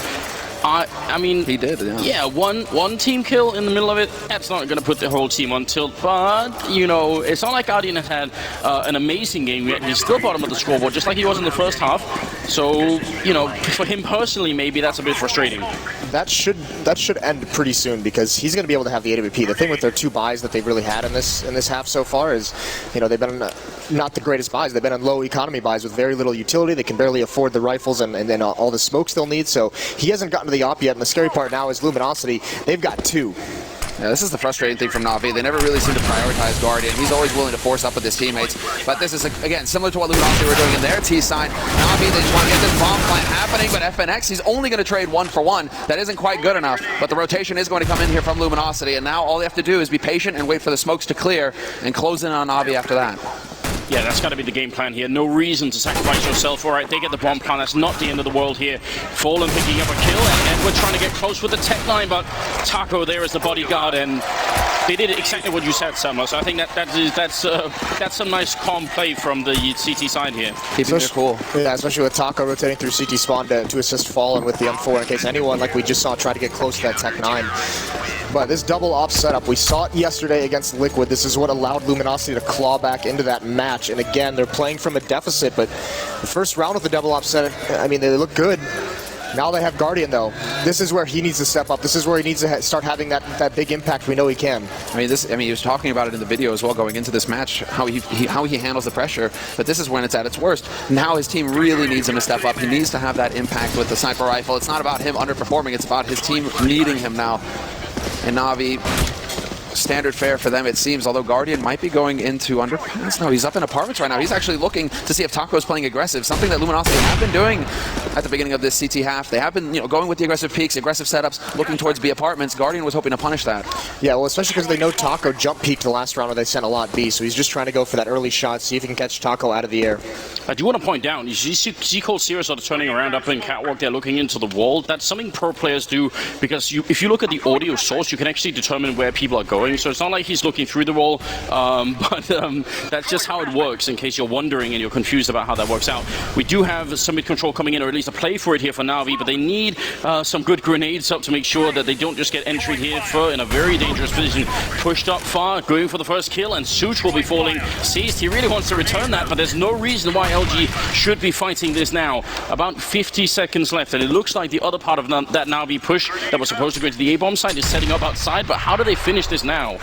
I mean, he did, yeah. One team kill in the middle of it, that's not going to put the whole team on tilt. But, you know, it's not like Guardian has had an amazing game yet. He's still bottom of the scoreboard, just like he was in the first half. So, you know, for him personally, maybe that's a bit frustrating. That should end pretty soon, because he's going to be able to have the AWP. The thing with their two buys that they've really had in this half so far is, you know, they've been not the greatest buys. They've been on low economy buys with very little utility. They can barely afford the rifles and then all the smokes they'll need. So he hasn't gotten to the op yet. And the scary part now is Luminosity. They've got two. Yeah, this is the frustrating thing from Navi. They never really seem to prioritize Guardian. He's always willing to force up with his teammates. But this is, again, similar to what Luminosity were doing in their T side. Navi, they just want to get this bomb plant happening, but FNX, he's only going to trade 1-for-1. That isn't quite good enough. But the rotation is going to come in here from Luminosity, and now all they have to do is be patient and wait for the smokes to clear and close in on Navi after that. Yeah, that's got to be the game plan here. No reason to sacrifice yourself. All right, they get the bomb plan. That's not the end of the world here. Fallen picking up a kill, and Edward trying to get close with the tech line, but Taco there is the bodyguard, and they did exactly what you said, Summer. So I think that's some nice calm play from the CT side here. Keeping it cool. Yeah, especially with Taco rotating through CT spawn to assist Fallen with the M4 in case anyone, like we just saw, try to get close to that tech 9. But this double op setup, we saw it yesterday against Liquid. This is what allowed Luminosity to claw back into that match. And again, they're playing from a deficit, but the first round of the double op setup, I mean, they look good. Now they have Guardian, though. This is where he needs to step up. This is where he needs to start having that big impact we know he can. I mean, he was talking about it in the video as well going into this match, how he handles the pressure. But this is when it's at its worst. Now his team really needs him to step up. He needs to have that impact with the sniper rifle. It's not about him underperforming. It's about his team needing him now. And Navi, standard fare for them, it seems, although Guardian might be going into underpass. No, he's up in apartments right now. He's actually looking to see if Taco's playing aggressive, something that Luminosity have been doing at the beginning of this CT half. They have been, you know, going with the aggressive peaks, aggressive setups, looking towards B apartments. Guardian was hoping to punish that. Yeah, well, especially because they know Taco jump peaked the last round where they sent a lot B, so he's just trying to go for that early shot, see if he can catch Taco out of the air. I do want to point out, you see Coldzera sort of turning around up in catwalk there, looking into the wall. That's something pro players do, because if you look at the audio source, you can actually determine where people are going. So it's not like he's looking through the wall, but that's just how it works, in case you're wondering and you're confused about how that works out. We do have some mid-control coming in, or at least a play for it here for Navi, but they need some good grenades up to make sure that they don't just get entry here for in a very dangerous position. Pushed up far, going for the first kill, and Such will be falling. Seized, he really wants to return that, but there's no reason why LG should be fighting this now. About 50 seconds left, and it looks like the other part of that Navi push that was supposed to go to the A-bomb site is setting up outside, but how do they finish this now?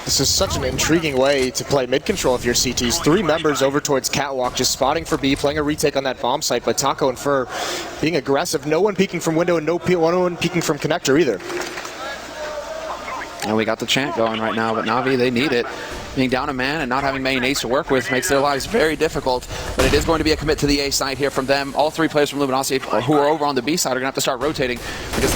This is such an intriguing way to play mid-control if you're CTs. 3 members over towards Catwalk, just spotting for B, playing a retake on that bomb site, but Taco and Fur being aggressive. No one peeking from window and no one peeking from connector either. And we got the chant going right now, but Na'Vi, they need it. Being down a man and not having many nades to work with makes their lives very difficult, but it is going to be a commit to the A side here from them. All 3 players from Luminosity who are over on the B side are going to have to start rotating because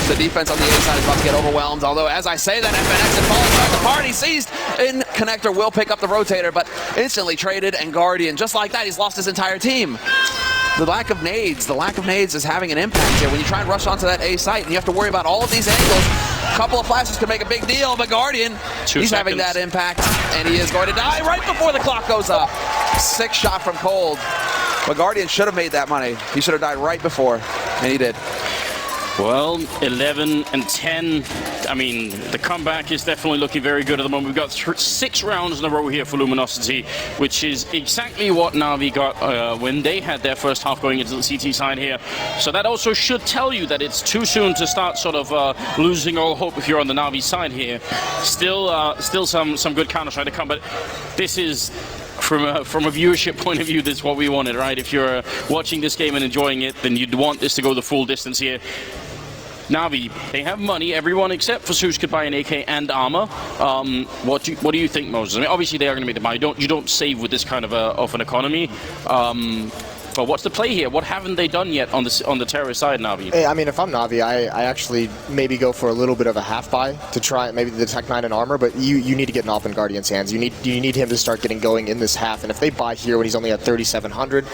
the defense on the A side is about to get overwhelmed. Although, as I say that, FNX and Fallen start the party. Seized in connector will pick up the rotator, but instantly traded, and Guardian, just like that, he's lost his entire team. The lack of nades is having an impact here. When you try and rush onto that A site and you have to worry about all of these angles, a couple of flashes could make a big deal, but Guardian, he's having that impact, and he is going to die right before the clock goes up. 6 shot from Cold, but Guardian should have made that money. He should have died right before, and he did. Well, 11 and 10. I mean, the comeback is definitely looking very good at the moment. We've got 6 rounds in a row here for Luminosity, which is exactly what Na'Vi got when they had their first half going into the CT side here. So that also should tell you that it's too soon to start sort of losing all hope if you're on the Na'Vi side here. Still some good Counter-Strike to come, but this is from a viewership point of view, this is what we wanted, right? If you're watching this game and enjoying it, then you'd want this to go the full distance here. Na'Vi, they have money. Everyone except for Zeus could buy an AK and armor. What do you think, Moses? I mean, obviously they are going to make the money. You don't save with this kind of an economy. But what's the play here? What haven't they done yet on the terrorist side, Na'Vi? Hey, I mean, if I'm Na'Vi, I actually maybe go for a little bit of a half buy to try maybe the Tech 9 and armor, but you need to get an AWP in Guardian's hands. You need him to start getting going in this half, and if they buy here when he's only at 3,700,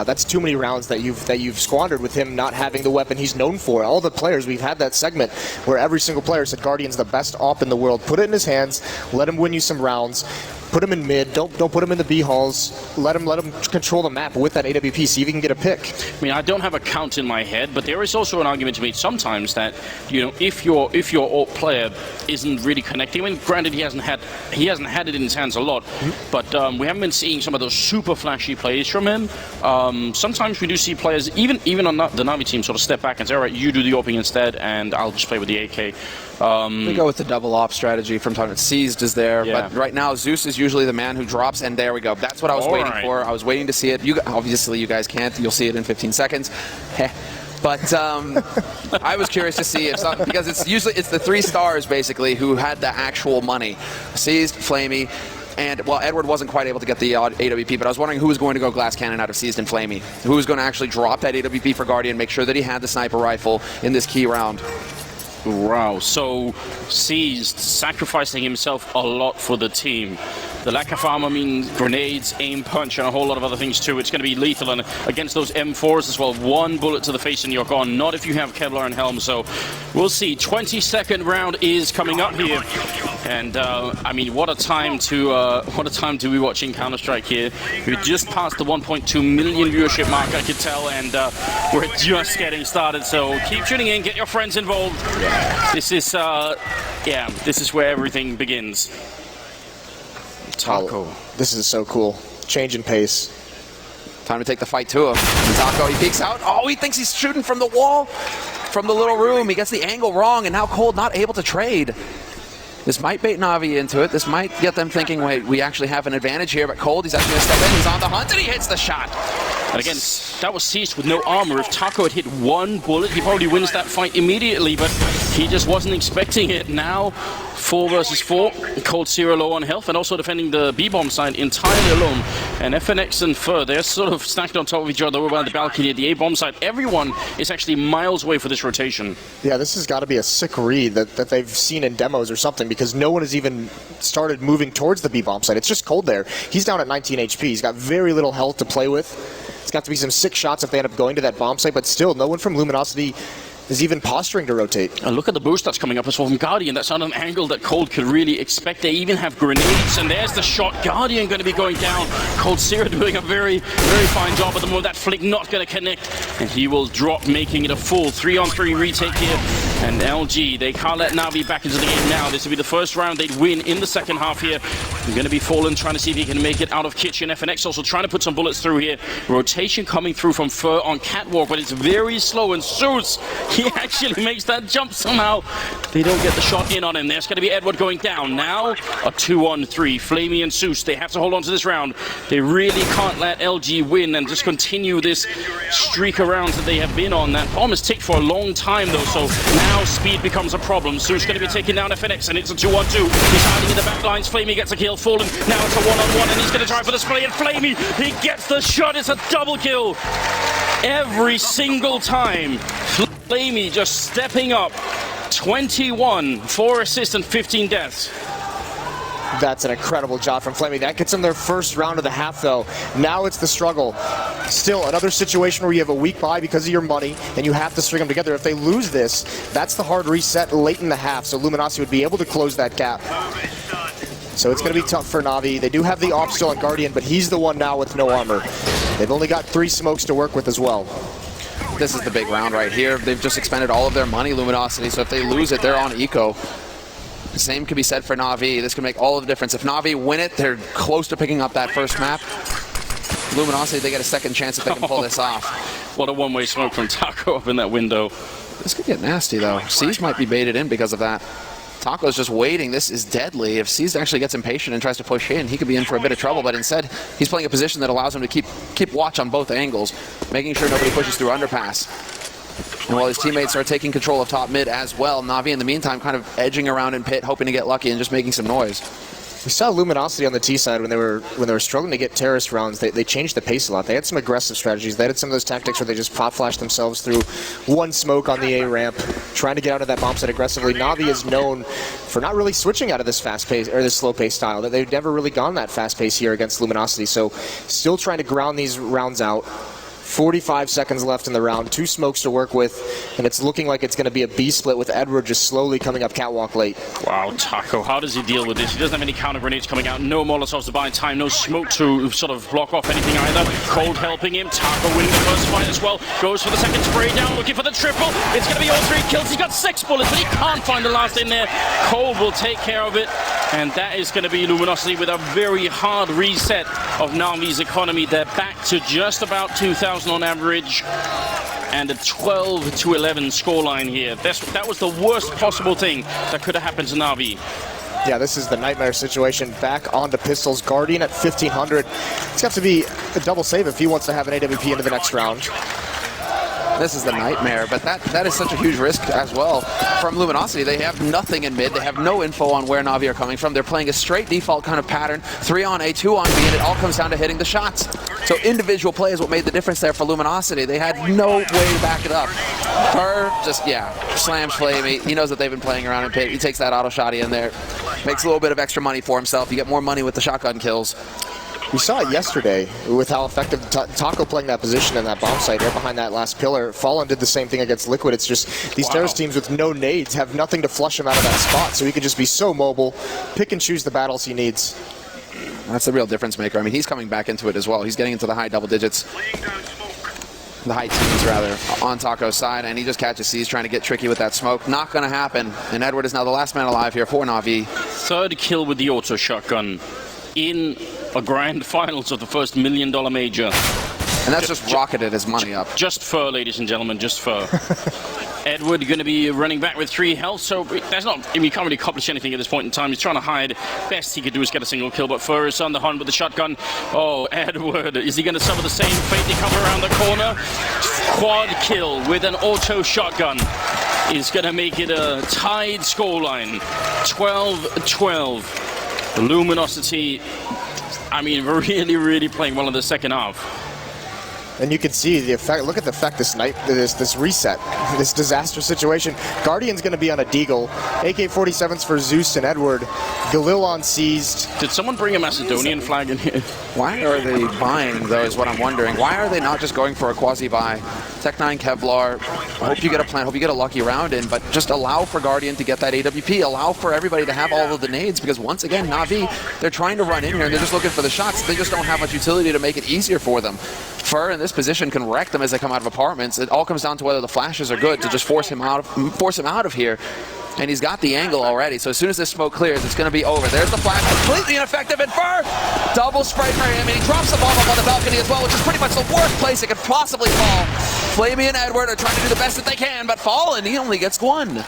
that's too many rounds that you've squandered with him not having the weapon he's known for. All the players, we've had that segment where every single player said Guardian's the best AWP in the world. Put it in his hands, let him win you some rounds. Put him in mid. Don't put him in the B halls. Let him control the map with that AWP. See if he can get a pick. I mean, I don't have a count in my head, but there is also an argument to be made sometimes that, you know, if your AWP player isn't really connecting. I mean, granted, he hasn't had it in his hands a lot, but we haven't been seeing some of those super flashy plays from him. Sometimes we do see players, even on the Na'Vi team, sort of step back and say, all right, you do the AWPing instead, and I'll just play with the AK. We go with the double op strategy from time. Seized is there, yeah. But right now Zeus is usually the man who drops, and there we go. That's what I was waiting for. I was waiting to see it. Obviously, you guys can't. You'll see it in 15 seconds. But I was curious to see if something, because it's the 3 stars basically who had the actual money. Seized, Flamey, and, well, Edward wasn't quite able to get the AWP, but I was wondering who was going to go Glass Cannon out of Seized and Flamey. Who was going to actually drop that AWP for Guardian, make sure that he had the sniper rifle in this key round. Wow, so Seized sacrificing himself a lot for the team. The lack of armor means grenades, aim punch, and a whole lot of other things too. It's going to be lethal, and against those M4s as well. 1 bullet to the face and you're gone. Not if you have Kevlar and Helm. So we'll see. 22nd round is coming up here, and I mean, what a time to be watching Counter-Strike here. We just passed the 1.2 million viewership mark, I could tell, and we're just getting started. So keep tuning in, get your friends involved. This is this is where everything begins. Taco. This is so cool. Change in pace. Time to take the fight to him. Taco, he peeks out. Oh, he thinks he's shooting from the wall, from the little room. He gets the angle wrong, and now Cold not able to trade. This might bait Na'Vi into it. This might get them thinking, wait, we actually have an advantage here, but Cold, he's actually going to step in. He's on the hunt, and he hits the shot. And again, that was Seized with no armor. If Taco had hit 1 bullet, he probably wins that fight immediately, but he just wasn't expecting it. Now, 4 versus 4, Cold 0 low on health, and also defending the B-bomb side entirely alone. And FNX and Fur, they're sort of stacked on top of each other over on the balcony at the A-bomb side. Everyone is actually miles away for this rotation. Yeah, this has got to be a sick read that they've seen in demos or something, because no one has even started moving towards the B-bomb side. It's just Cold there. He's down at 19 HP. He's got very little health to play with. It's got to be some sick shots if they end up going to that bomb site, but still, no one from Luminosity is even posturing to rotate. And look at the boost that's coming up as well from Guardian. That's not an angle that Cold could really expect. They even have grenades, and there's the shot. Guardian going to be going down. Cold Zero doing a very, very fine job at the moment. That flick not going to connect, and he will drop, making it a full 3-on-3 retake here. And LG, they can't let Na'Vi back into the game now. This will be the first round they'd win in the second half here. They're going to be Fallen trying to see if he can make it out of Kitchen. FNX also trying to put some bullets through here. Rotation coming through from Fur on Catwalk, but it's very slow. And Zeus, he actually makes that jump somehow. They don't get the shot in on him. There's going to be Edward going down. Now, a 2-on-3. Flamey and Zeus, they have to hold on to this round. They really can't let LG win and just continue this streak of rounds that they have been on. That bomb has ticked for a long time, though, so now speed becomes a problem. Zeus going to be taking down FNX, and it's a 2-on-2. He's hiding in the back lines. Flamey gets a kill. Fallen. Now it's a 1-on-1, and he's going to try for the spray. And Flamey, he gets the shot. It's a double kill. Every single time. Flamey just stepping up. 21, 4 assists, and 15 deaths. That's an incredible job from Flamey. That gets them their first round of the half, though. Now it's the struggle. Still, another situation where you have a weak buy because of your money, and you have to string them together. If they lose this, that's the hard reset late in the half, so Luminosity would be able to close that gap. So it's going to be tough for Na'Vi. They do have the op still on Guardian, but he's the one now with no armor. They've only got 3 smokes to work with as well. This is the big round right here. They've just expended all of their money, Luminosity, so if they lose it, they're on eco. The same could be said for Na'Vi. This could make all of the difference. If Na'Vi win it, they're close to picking up that first map. Luminosity, they get a second chance if they can pull this off. What a one-way smoke from Taco up in that window. This could get nasty, though. Siege might be baited in because of that. Taco's just waiting. This is deadly. If Siege actually gets impatient and tries to push in, he could be in for a bit of trouble, but instead, he's playing a position that allows him to keep watch on both angles, making sure nobody pushes through underpass. And while his teammates are taking control of top mid as well, Na'Vi in the meantime kind of edging around in pit, hoping to get lucky and just making some noise. We saw Luminosity on the T side when they were struggling to get terrorist rounds. They changed the pace a lot. They had some aggressive strategies. They had some of those tactics where they just pop flashed themselves through one smoke on the A ramp, trying to get out of that bomb site aggressively. Na'Vi is known for not really switching out of this fast pace or this slow pace style. That they've never really gone that fast pace here against Luminosity. So still trying to ground these rounds out. 45 seconds left in the round, 2 smokes to work with, and it's looking like it's going to be a B split with Edward just slowly coming up catwalk late. Wow, Taco, how does he deal with this? He doesn't have any counter grenades coming out, no Molotovs to buy time, no smoke to sort of block off anything either. Cold helping him, Taco winning the first fight as well, goes for the second spray down, looking for the triple. It's going to be all 3 kills. He's got 6 bullets, but he can't find the last in there. Cold will take care of it, and that is going to be Luminosity with a very hard reset of Na'Vi's economy. They're back to just about 2,000 on average, and a 12-11 scoreline here. That was the worst possible thing that could have happened to Na'Vi. Yeah, this is the nightmare situation. Back onto pistols. Guardian at 1,500. It's got to be a double save if he wants to have an AWP into the next round. This is the nightmare, but that is such a huge risk as well. From Luminosity, they have nothing in mid. They have no info on where Na'Vi are coming from. They're playing a straight default kind of pattern, 3 on A, 2 on B, and it all comes down to hitting the shots. So individual play is what made the difference there for Luminosity. They had no way to back it up. Kerr just, slams Flamey. He knows that they've been playing around in pit. He takes that auto shotty in there, makes a little bit of extra money for himself. You get more money with the shotgun kills. We saw it yesterday with how effective Taco playing that position in that bomb site right behind that last pillar. Fallen did the same thing against Liquid. It's just these terrorist teams with no nades have nothing to flush him out of that spot, so he can just be so mobile, pick and choose the battles he needs. That's the real difference maker. I mean, he's coming back into it as well. He's getting into the high double digits. The high teens, rather, on Taco's side, and he just catches C's trying to get tricky with that smoke. Not going to happen, and Edward is now the last man alive here for Na'Vi. 3rd kill with the auto shotgun in a grand finals of the first $1 million major. And that's just rocketed his money up. Just Fur, ladies and gentlemen, just Fur. Edward going to be running back with 3 health, so there's not, he can't really accomplish anything at this point in time. He's trying to hide. Best he could do is get a single kill, but Fur is on the hunt with the shotgun. Oh, Edward, is he going to suffer the same fate? They come around the corner. Quad kill with an auto shotgun is going to make it a tied scoreline. 12-12. Luminosity, I mean, really playing well in the second half. And you can see the effect. Look at the effect this reset, this disaster situation. Guardian's going to be on a deagle. AK-47s for Zeus and Edward. Galil on seized. Did someone bring a Macedonian flag in here? Why are they buying, though, is what I'm wondering. Why are they not just going for a quasi-buy? Tech9 Kevlar, hope you get a plan, hope you get a lucky round in, but just allow for Guardian to get that AWP. Allow for everybody to have all of the nades, because once again, Na'Vi, they're trying to run in here, and they're just looking for the shots. They just don't have much utility to make it easier for them. Fur in this position can wreck them as they come out of apartments. It all comes down to whether the flashes are good to just force him out of here. And he's got the angle already, so as soon as this smoke clears, it's going to be over. There's the flash, completely ineffective, and Fur, double spray for him, and he drops the bomb up on the balcony as well, which is pretty much the worst place it could possibly fall. Flamey and Edward are trying to do the best that they can, but Fallen, he only gets one.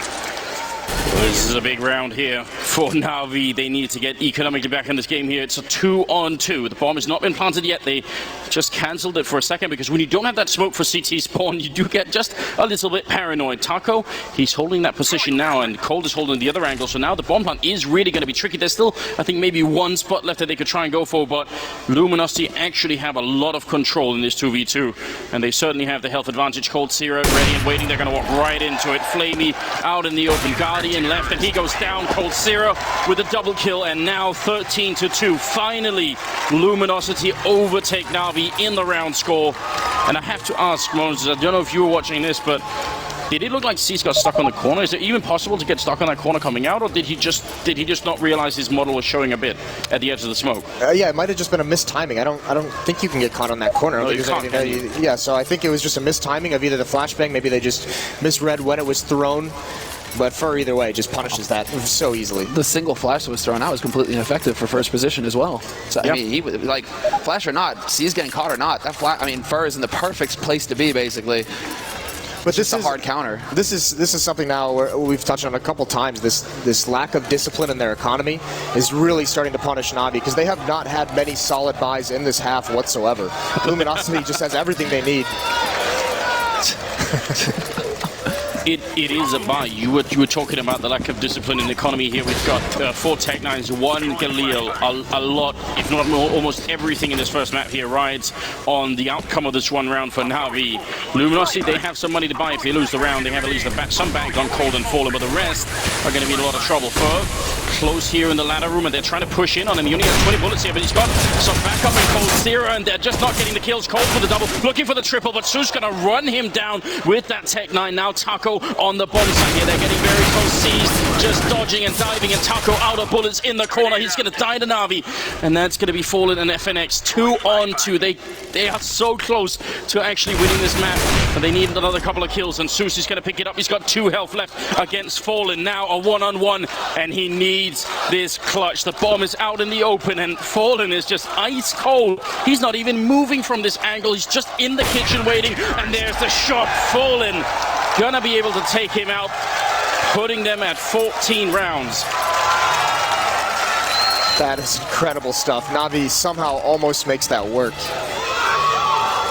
This is a big round here for Na'Vi. They need to get economically back in this game here. It's a 2-on-2. The bomb has not been planted yet. They just cancelled it for a second because when you don't have that smoke for CT spawn, you do get just a little bit paranoid. Taco, he's holding that position now, and Cold is holding the other angle. So now the bomb plant is really going to be tricky. There's still, I think, maybe one spot left that they could try and go for, but Luminosity actually have a lot of control in this 2v2, and they certainly have the health advantage. Cold Zero ready and waiting. They're going to walk right into it. Flamey out in the open. Guardian left, and he goes down. Cold Zero with a double kill, and now 13-2. Finally, Luminosity overtake Na'Vi in the round score. And I have to ask, Moses, I don't know if you were watching this, but did it look like Cease got stuck on the corner? Is it even possible to get stuck on that corner coming out, or did he just not realize his model was showing a bit at the edge of the smoke? Yeah, it might have just been a mistiming. I don't think you can get caught on that corner. No, you can't, yeah, so I think it was just a mistiming of either the flashbang, maybe they just misread when it was thrown. But Fur, either way, just punishes that so easily. The single flash that was thrown out was completely ineffective for first position as well. So, I mean, he like, flash or not, C's getting caught or not, that I mean, Fur is in the perfect place to be, basically. But this is a hard counter. This is something now where we've touched on a couple times. This lack of discipline in their economy is really starting to punish Na'Vi because they have not had many solid buys in this half whatsoever. Luminosity just has everything they need. It is a buy. You were talking about the lack of discipline in the economy here. We've got 4 Tech-9s, 1 Galil. A lot, if not more, almost everything in this first map here rides on the outcome of this one round for Na'Vi. Luminosity, they have some money to buy if they lose the round. They have at least some bank on Cold and Fallen, but the rest are going to be in a lot of trouble. Fur close here in the ladder room, and they're trying to push in on him. He only has 20 bullets here, but he's got some backup in Cold Zero, and they're just not getting the kills. Cold for the double, looking for the triple, but Su's going to run him down with that Tech-9. Now Taco on the bomb site here. They're getting very close. Seized, just dodging and diving, and Taco out of bullets in the corner. He's going to die to Na'Vi, and that's going to be Fallen and FNX 2-on-2. They are so close to actually winning this map, and they need another couple of kills, and Zeus is going to pick it up. He's got 2 health left against Fallen. Now a 1-on-1, and he needs this clutch. The bomb is out in the open, and Fallen is just ice cold. He's not even moving from this angle. He's just in the kitchen waiting, and there's the shot. Fallen gonna be able to take him out, putting them at 14 rounds. That is incredible stuff. Na'Vi somehow almost makes that work.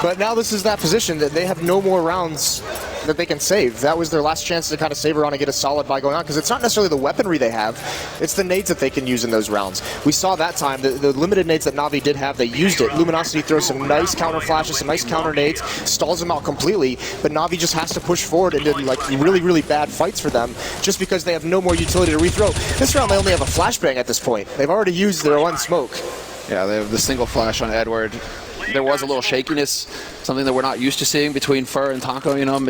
But now this is that position that they have no more rounds that they can save. That was their last chance to kind of save around and get a solid buy going on, because it's not necessarily the weaponry they have, it's the nades that they can use in those rounds. We saw that time, the limited nades that Na'Vi did have, they used it. Luminosity throws some nice counter flashes, some nice counter nades, stalls them out completely, but Na'Vi just has to push forward into like really, really bad fights for them, just because they have no more utility to rethrow. This round they only have a flashbang at this point. They've already used their one smoke. Yeah, they have the single flash on Edward. There was a little shakiness, something that we're not used to seeing between Fur and Taco, you know,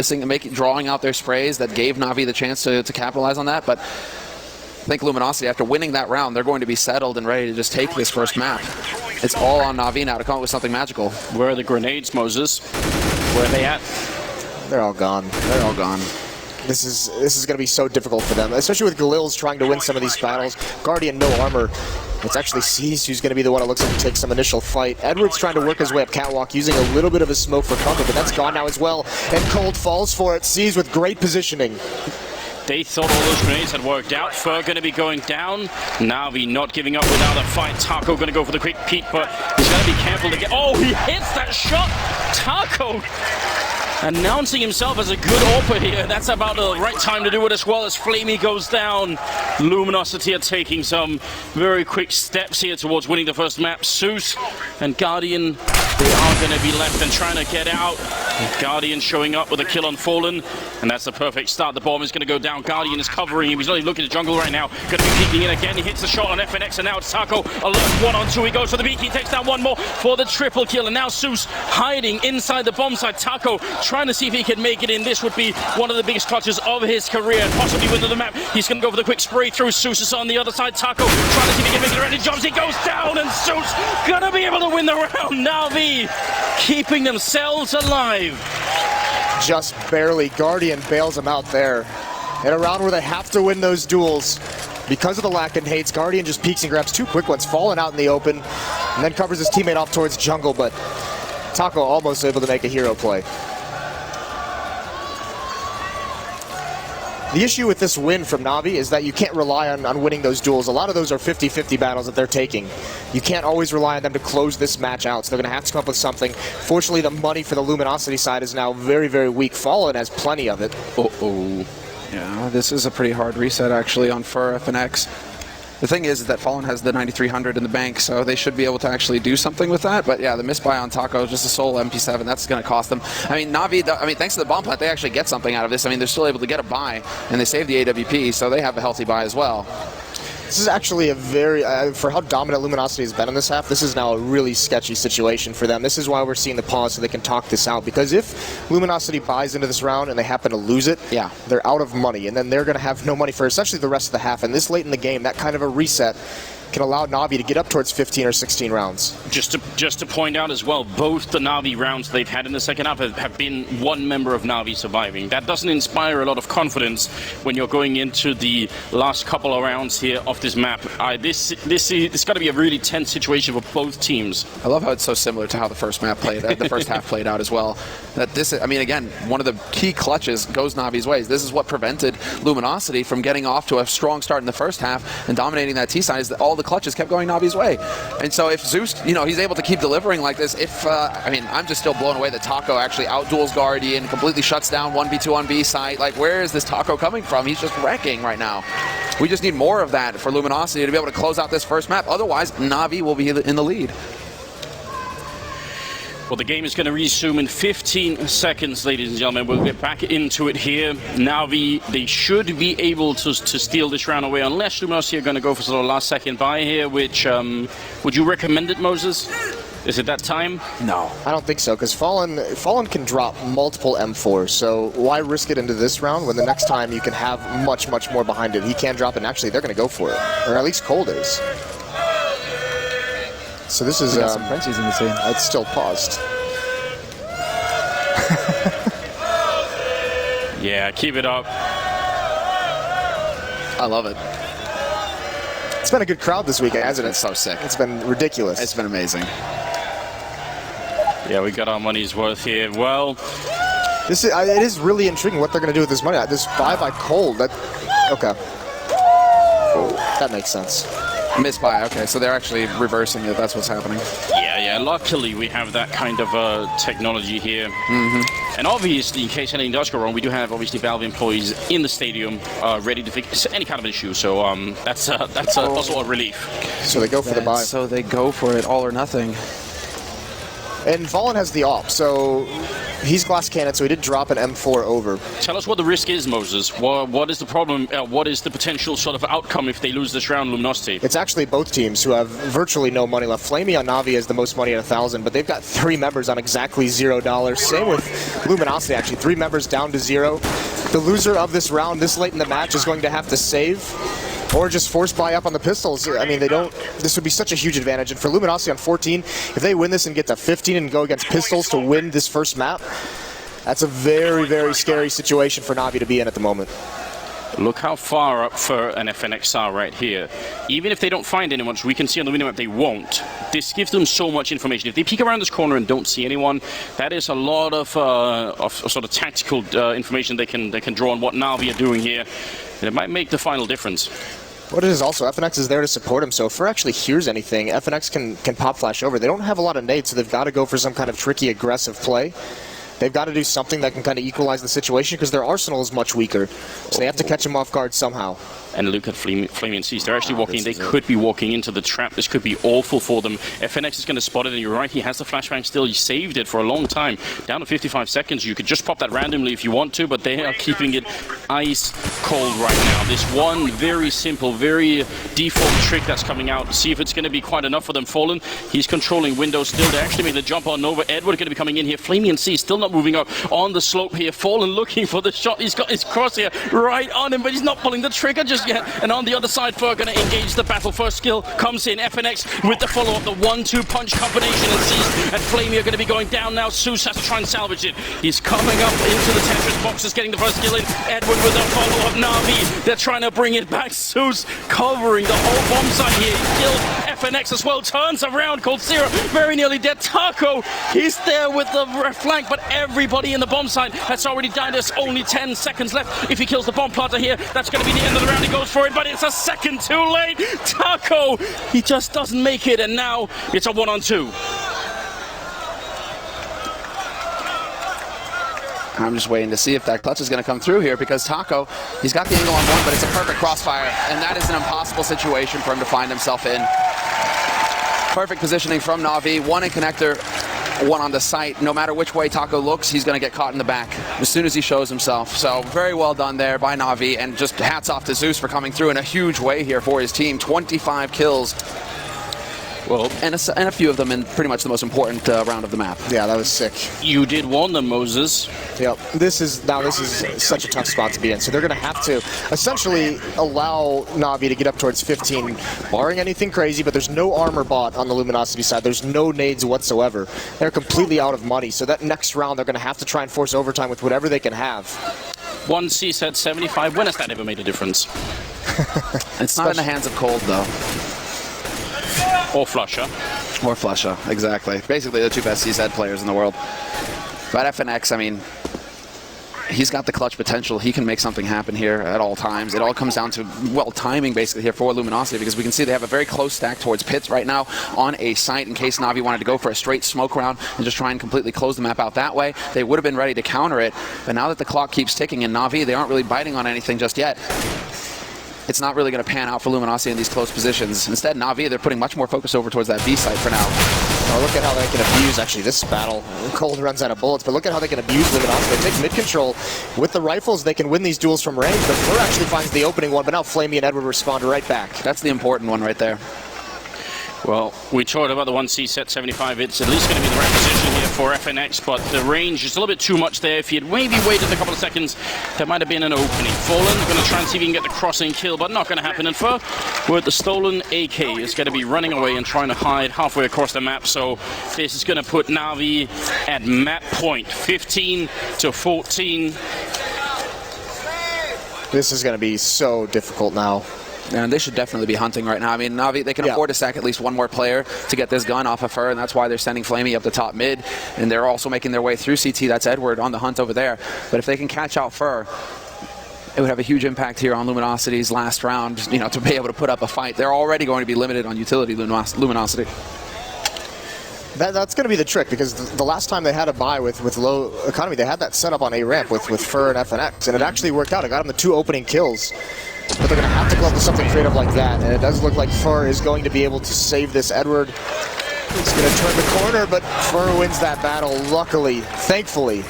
drawing out their sprays that gave Na'Vi the chance to capitalize on that. But I think Luminosity, after winning that round, they're going to be settled and ready to just take this first map. It's all on Na'Vi now to come up with something magical. Where are the grenades, Moses? Where are they at? They're all gone. They're all gone. This is going to be so difficult for them, especially with Galil's trying to win some of these battles. Guardian, no armor. It's actually Cease who's going to be the one that looks like to take some initial fight. Edward's trying to work his way up catwalk, using a little bit of a smoke for cover, but that's gone now as well. And Cold falls for it. Cease with great positioning. They thought all those grenades had worked out. Fur going to be going down. Na'Vi not giving up without a fight. Taco going to go for the quick peek, but he's got to be careful to get... Oh, he hits that shot! Taco announcing himself as a good AWPer here. That's about the right time to do it, as well as Flamey goes down. Luminosity are taking some very quick steps here towards winning the first map. Zeus and Guardian, they are going to be left and trying to get out. Guardian showing up with a kill on Fallen, and that's the perfect start. The bomb is going to go down. Guardian is covering him. He's only looking at jungle right now. Going to be peeking in again. He hits the shot on FNX, and now it's Taco. Alert 1 on 2. He goes for the beak. He takes down one more for the triple kill, and now Zeus hiding inside the bomb site. Taco trying to see if he can make it in. This would be one of the biggest clutches of his career, possibly win the map. He's going to go for the quick spray through. Zeus is on the other side. Taco trying to see if he can make it around. He jumps. He goes down, and Zeus going to be able to win the round. Na'Vi keeping themselves alive. Just barely. Guardian bails him out there. In a round where they have to win those duels, because of the lack of nades, Guardian just peeks and grabs 2 quick ones, falling out in the open, and then covers his teammate off towards jungle, but Taco almost able to make a hero play. The issue with this win from Na'Vi is that you can't rely on winning those duels. A lot of those are 50-50 battles that they're taking. You can't always rely on them to close this match out, so they're going to have to come up with something. Fortunately, the money for the Luminosity side is now very, very weak. Fallen has plenty of it. Uh-oh. Yeah, this is a pretty hard reset, actually, on Fur FNX. The thing is that Fallen has the 9300 in the bank, so they should be able to actually do something with that. But yeah, the misbuy on Taco, just a sole MP7, that's going to cost them. I mean, Na'Vi, thanks to the bomb plant, they actually get something out of this. I mean, they're still able to get a buy, and they save the AWP, so they have a healthy buy as well. This is actually a very, for how dominant Luminosity has been in this half, this is now a really sketchy situation for them. This is why we're seeing the pause so they can talk this out. Because if Luminosity buys into this round and they happen to lose it, yeah, they're out of money. And then they're going to have no money for essentially the rest of the half. And this late in the game, that kind of a reset can allow Na'Vi to get up towards 15 or 16 rounds. Just to point out as well, both the Na'Vi rounds they've had in the second half have been one member of Na'Vi surviving. That doesn't inspire a lot of confidence when you're going into the last couple of rounds here of this map. This got to be a really tense situation for both teams. I love how it's so similar to how the first map played, the first half played out as well. That this, I mean, again, one of the key clutches goes Na'Vi's ways. This is what prevented Luminosity from getting off to a strong start in the first half and dominating that T side. Is that all the clutches kept going Na'Vi's way. And so if Zeus, he's able to keep delivering like this, I mean, I'm just still blown away that Taco actually outduels Guardian, completely shuts down 1v2 on B site. Like, where is this Taco coming from? He's just wrecking right now. We just need more of that for Luminosity to be able to close out this first map. Otherwise, Na'Vi will be in the lead. Well, the game is going to resume in 15 seconds, ladies and gentlemen. We'll get back into it here. Na'Vi, they should be able to steal this round away, unless Luminosity are going to go for sort of last second buy here, which, would you recommend it, Moses? Is it that time? No. I don't think so, because Fallen can drop multiple M4s, so why risk it into this round when the next time you can have much, much more behind it? He can drop it, and actually they're going to go for it, or at least Cold is. So this is some Frenchies in the team. It's still paused. Yeah, keep it up. I love it. It's been a good crowd this weekend, hasn't it? It's so sick. It's been ridiculous. It's been amazing. Yeah, we got our money's worth here. Well, it is really intriguing what they're going to do with this money. This buy by Cold. Okay. That makes sense. Misbuy, okay, so they're actually reversing it. That's what's happening. Yeah, luckily we have that kind of technology here. Mm-hmm. And obviously, in case anything does go wrong, we do have obviously Valve employees in the stadium ready to fix any kind of issue. So that's also a relief. So they go for the buy. So they go for it, all or nothing. And Fallen has the op, so he's glass cannon, so he did drop an M4 over. Tell us what the risk is, Moses. What is the problem? What is the potential sort of outcome if they lose this round, Luminosity? It's actually both teams who have virtually no money left. Flamey on Na'Vi has the most money at 1,000, but they've got 3 members on exactly $0. Same with Luminosity, actually. 3 members down to 0. The loser of this round this late in the match is going to have to save or just force buy up on the pistols. I mean, this would be such a huge advantage. And for Luminosity on 14, if they win this and get to 15 and go against pistols to win this first map, that's a very, very scary situation for Na'Vi to be in at the moment. Look how far up for an FNX are right here. Even if they don't find anyone, which we can see on the minimap they won't, this gives them so much information. If they peek around this corner and don't see anyone, that is a lot of sort of tactical information they can draw on what Na'Vi are doing here. And it might make the final difference. What it is also, FNX is there to support him, so if Fur actually hears anything, FNX can pop flash over. They don't have a lot of nades, so they've got to go for some kind of tricky, aggressive play. They've got to do something that can kind of equalize the situation because their arsenal is much weaker. So they have to catch him off guard somehow. And look at Flaming Seas. They're actually walking. They could be walking into the trap. This could be awful for them. FNX is going to spot it, and you're right. He has the flashbang still. He saved it for a long time. Down to 55 seconds. You could just pop that randomly if you want to, but they are keeping it ice cold right now. This one very simple, very default trick that's coming out. See if it's going to be quite enough for them. Fallen. He's controlling windows still. They actually made the jump on Nova. Edward going to be coming in here. Flaming Sea still not moving up on the slope here. Fallen looking for the shot. He's got his crosshair right on him, but he's not pulling the trigger just yet. And on the other side, Fur going to engage the battle. First skill comes in. FNX with the follow-up, the 1-2 punch combination, and Seas and Flamey are going to be going down now. Zeus has to try and salvage it. He's coming up into the Tetris boxes, getting the first skill in. Edward with the follow-up. Navi, they're trying to bring it back. Zeus covering the whole bomb site here. He killed FNX as well. Turns around. Coldzera very nearly dead. Taco, he's there with the flank, but everybody in the bomb site has already died. There's only 10 seconds left. If he kills the bomb plotter here, that's going to be the end of the round. He goes for it, but it's a second too late. Taco, he just doesn't make it, and now it's a 1-on-2. I'm just waiting to see if that clutch is going to come through here, because Taco, he's got the angle on one, but it's a perfect crossfire, and that is an impossible situation for him to find himself in. Perfect positioning from Na'Vi, one in connector, one on the site. No matter which way Taco looks, he's going to get caught in the back as soon as he shows himself. So very well done there by Na'Vi, and just hats off to Zeus for coming through in a huge way here for his team. 25 kills. Well, and a few of them in pretty much the most important round of the map. Yeah, that was sick. You did warn them, Moses. Yep. This is such a tough spot to be in. So they're going to have to essentially allow Na'Vi to get up towards 15, barring anything crazy, but there's no armor bot on the Luminosity side. There's no nades whatsoever. They're completely out of money. So that next round, they're going to have to try and force overtime with whatever they can have. One C set 75. When has that ever made a difference? It's not in the hands of Cold, though. Or Flusher. Or Flusher, exactly. Basically the two best CZ players in the world. But FNX, I mean, he's got the clutch potential. He can make something happen here at all times. It all comes down to, well, timing basically here for Luminosity, because we can see they have a very close stack towards pits right now on a site in case Na'Vi wanted to go for a straight smoke round and just try and completely close the map out that way. They would have been ready to counter it, but now that the clock keeps ticking in Na'Vi, they aren't really biting on anything just yet. It's not really going to pan out for Luminosity in these close positions. Instead, Na'Vi, they're putting much more focus over towards that B site for now. Oh, look at how they can abuse, actually, this battle. Cold runs out of bullets, but look at how they can abuse Luminosity. They take mid-control. With the rifles, they can win these duels from range, but Fur actually finds the opening one, but now Flamey and Edward respond right back. That's the important one right there. Well, we talked about the 1C set 75. It's at least going to be the right position here for FNX, but the range is a little bit too much there. If he had maybe waited a couple of seconds, there might have been an opening. Fallen, going to try and see if he can get the crossing kill, but not going to happen. And Fur, with the stolen AK, is going to be running away and trying to hide halfway across the map. So this is going to put Na'Vi at map point, 15 to 14. This is going to be so difficult now. And they should definitely be hunting right now. I mean, Na'Vi, they can afford to sack at least one more player to get this gun off of Fur, and that's why they're sending Flamey up the top mid, and they're also making their way through CT. That's Edward on the hunt over there. But if they can catch out Fur, it would have a huge impact here on Luminosity's last round, you know, to be able to put up a fight. They're already going to be limited on utility, Luminosity. That's going to be the trick, because the last time they had a buy with low economy, they had that set up on A ramp with Fur and FNX, and it actually worked out. It got them the 2 opening kills. But they're going to have to go up with something creative like that, and it does look like Fur is going to be able to save this. Edward is going to turn the corner, but Fur wins that battle, luckily, thankfully.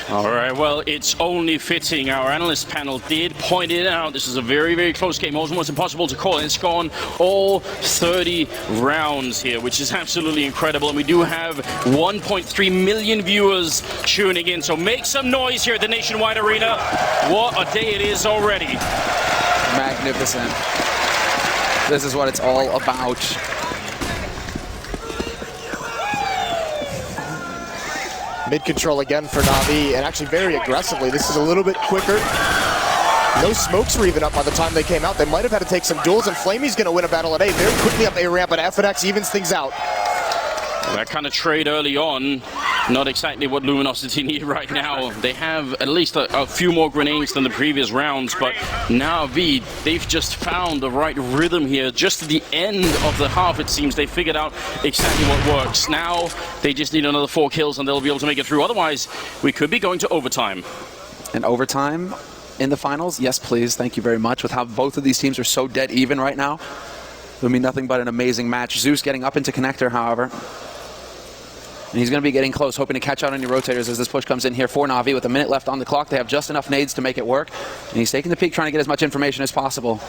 All right, well, it's only fitting. Our analyst panel did point it out. This is a very, very close game. Almost impossible to call. And it's gone all 30 rounds here, which is absolutely incredible. And we do have 1.3 million viewers tuning in. So make some noise here at the Nationwide Arena. What a day it is already. Magnificent. This is what it's all about. Mid-control again for Na'Vi, and actually very aggressively. This is a little bit quicker. No smokes were even up by the time they came out. They might have had to take some duels, and Flamey's going to win a battle at A. Very quickly up A ramp, but FNX evens things out. That kind of trade early on, not exactly what Luminosity need right now. They have at least a few more grenades than the previous rounds, but Na'Vi, they've just found the right rhythm here. Just at the end of the half, it seems, they figured out exactly what works. Now, they just need another 4 kills and they'll be able to make it through. Otherwise, we could be going to overtime. And overtime in the finals? Yes, please. Thank you very much. With how both of these teams are so dead even right now, it'll be nothing but an amazing match. Zeus getting up into connector, however. And he's going to be getting close, hoping to catch out any rotators as this push comes in here for Na'Vi. With a minute left on the clock, they have just enough nades to make it work. And he's taking the peek, trying to get as much information as possible.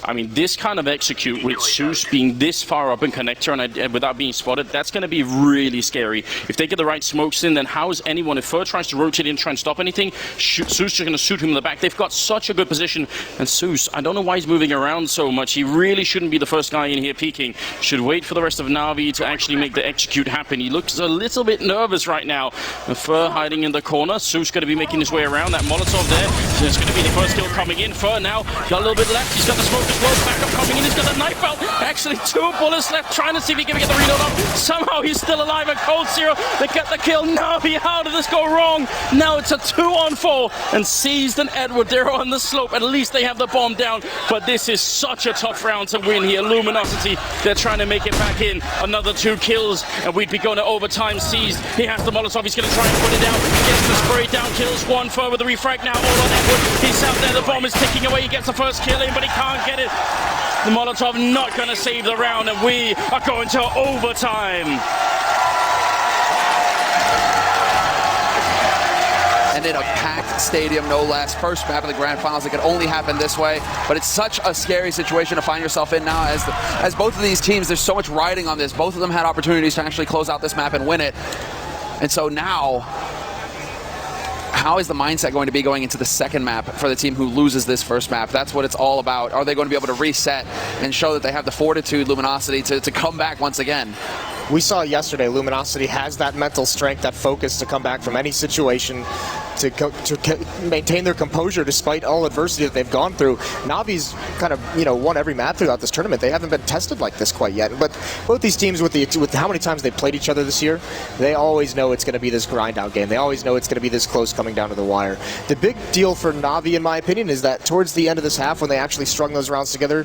I mean, this kind of execute with Zeus being this far up in connector and without being spotted, that's going to be really scary. If they get the right smokes in, then how is anyone, if Fur tries to rotate in, try and stop anything, Zeus is going to shoot him in the back. They've got such a good position. And Zeus, I don't know why he's moving around so much. He really shouldn't be the first guy in here peeking. Should wait for the rest of Na'Vi to actually make the execute happen. He looks a little bit nervous right now. And Fur hiding in the corner. Zeus going to be making his way around. That Molotov there. So it's going to be the first kill coming in. Fur now got a little bit left. He's got the smoke as well. Back up coming in. He's got the knife out. Actually, 2 bullets left, trying to see if he can get the reload off. Somehow he's still alive at Cold Zero. They get the kill. Na'Vi, how did this go wrong? Now it's a 2-on-4, and Seized and Edward, they're on the slope. At least they have the bomb down, but this is such a tough round to win here. Luminosity, they're trying to make it back in. Another 2 kills, and we'd be going to overtime. Seized, he has the Molotov. He's going to try and put it down. He gets the spray down, kills 1 Fur with the refrag now. All on Edward. He's out there. The bomb is ticking away. He gets the first kill in, but he can't get it. The Molotov not going to save the round, and we are going to overtime. And in a packed stadium, no less. First map of the grand finals. It could only happen this way, but it's such a scary situation to find yourself in now. As both of these teams, there's so much riding on this. Both of them had opportunities to actually close out this map and win it. And so now, how is the mindset going to be going into the second map for the team who loses this first map? That's what it's all about. Are they going to be able to reset and show that they have the fortitude, Luminosity, to come back once again? We saw yesterday, Luminosity has that mental strength, that focus to come back from any situation, to maintain their composure despite all adversity that they've gone through. Navi's kind of, won every map throughout this tournament. They haven't been tested like this quite yet. But both these teams, with how many times they played each other this year, they always know it's going to be this grind-out game. They always know it's going to be this close coming down to the wire. The big deal for Navi, in my opinion, is that towards the end of this half, when they actually strung those rounds together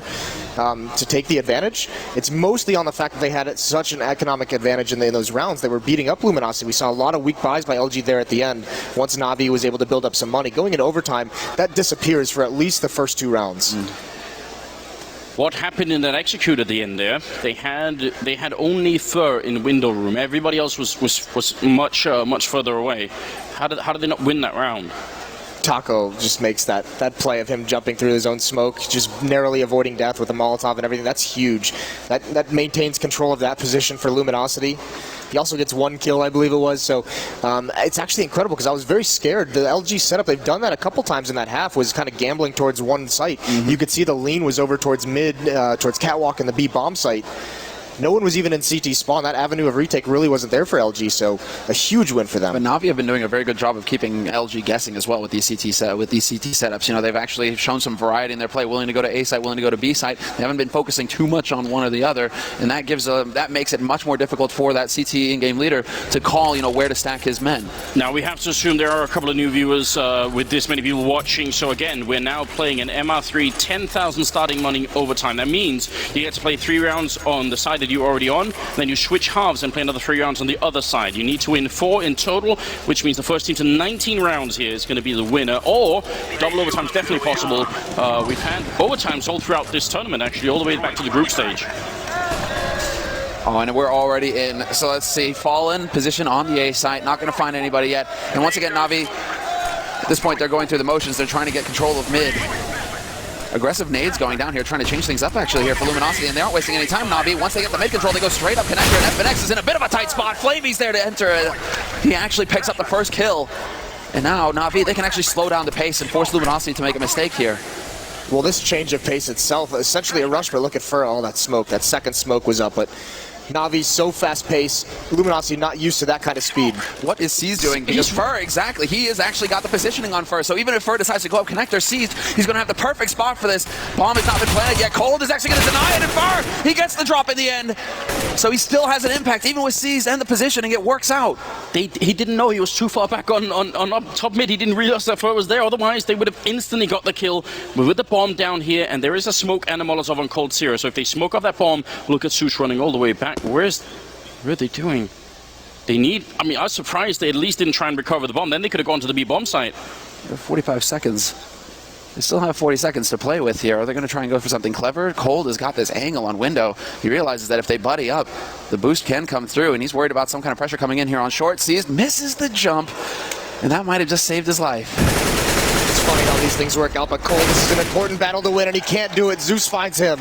to take the advantage, it's mostly on the fact that they had such an economic advantage in those rounds. They were beating up Luminosity. We saw a lot of weak buys by LG there at the end. Once Navi was able to build up some money. Going into overtime, that disappears for at least the first 2 rounds. What happened in that execute at the end there? They had only Fur in window room. Everybody else was much further away. How did they not win that round? Taco just makes that play of him jumping through his own smoke, just narrowly avoiding death with a Molotov and everything. That's huge. That maintains control of that position for Luminosity. He also gets 1 kill, I believe it was. So it's actually incredible because I was very scared. The LG setup, they've done that a couple times in that half, was kind of gambling towards one site. You could see the lean was over towards mid, towards Catwalk and the B bomb site. No one was even in CT spawn. That avenue of retake really wasn't there for LG, so a huge win for them. But Na'Vi have been doing a very good job of keeping LG guessing as well with these CT setups. They've actually shown some variety in their play, willing to go to A site, willing to go to B site. They haven't been focusing too much on one or the other, and that makes it much more difficult for that CT in-game leader to call, where to stack his men. Now we have to assume there are a couple of new viewers with this many people watching. So again, we're now playing an MR3 10,000 starting money overtime. That means you get to play 3 rounds on the side that you're already on, then you switch halves and play another 3 rounds on the other side. You need to win 4 in total, which means the first team to 19 rounds here is going to be the winner, or double overtime is definitely possible. We've had overtimes all throughout this tournament, actually, all the way back to the group stage. Oh, and we're already in. So let's see, Fallen, position on the A site, not going to find anybody yet. And once again, Na'Vi, at this point, they're going through the motions. They're trying to get control of mid. Aggressive nades going down here, trying to change things up actually here for Luminosity, and they aren't wasting any time, Na'Vi. Once they get the mid control, they go straight up connector, and FNX is in a bit of a tight spot. Flamey's there to enter. He actually picks up the first kill. And now Na'Vi, they can actually slow down the pace and force Luminosity to make a mistake here. Well, this change of pace itself, essentially a rush, but look at Fur, all that smoke. That second smoke was up, but Na'Vi's so fast-paced. Luminosity not used to that kind of speed. What is Seized doing? Because Fur, exactly, he has actually got the positioning on Fur. So even if Fur decides to go up connector, Seized, he's going to have the perfect spot for this. Bomb has not been planted yet. Cold is actually going to deny it, and Fur, he gets the drop in the end. So he still has an impact, even with Seized and the positioning, it works out. He didn't know he was too far back on up top mid. He didn't realize that Fur was there. Otherwise, they would have instantly got the kill with the bomb down here, and there is a smoke and a Molotov on Cold Zero. So if they smoke off that bomb, look at Zeus running all the way back. What are they doing? I mean, I was surprised they at least didn't try and recover the bomb. Then they could have gone to the B bomb site. 45 seconds. They still have 40 seconds to play with here. Are they going to try and go for something clever? Cold has got this angle on Window. He realizes that if they buddy up, the boost can come through, and he's worried about some kind of pressure coming in here on short. Sees, misses the jump, and that might have just saved his life. It's funny how these things work out, but Cole, this is an important battle to win, and he can't do it. Zeus finds him.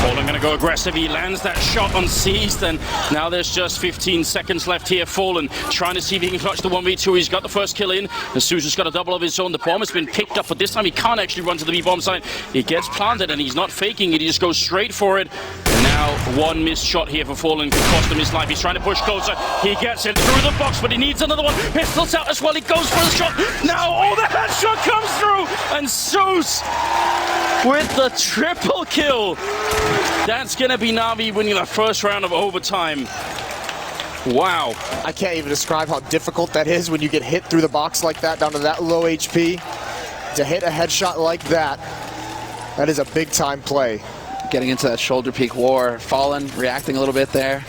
Fallen going to go aggressive. He lands that shot on Seized, and now there's just 15 seconds left here. Fallen trying to see if he can clutch the 1v2. He's got the first kill in. And Zeus got a double of his own. The bomb has been picked up, but this time he can't actually run to the B-bomb site. He gets planted, and he's not faking it. He just goes straight for it. And now one missed shot here for Fallen could cost him his life. He's trying to push closer. He gets it through the box, but he needs another one. Pistols out as well. He goes for the shot. Now, the headshot comes through, and Zeus with the triple kill. That's going to be Na'Vi winning the first round of overtime. Wow. I can't even describe how difficult that is when you get hit through the box like that, down to that low HP. To hit a headshot like that, that is a big-time play. Getting into that shoulder peak war. Fallen reacting a little bit there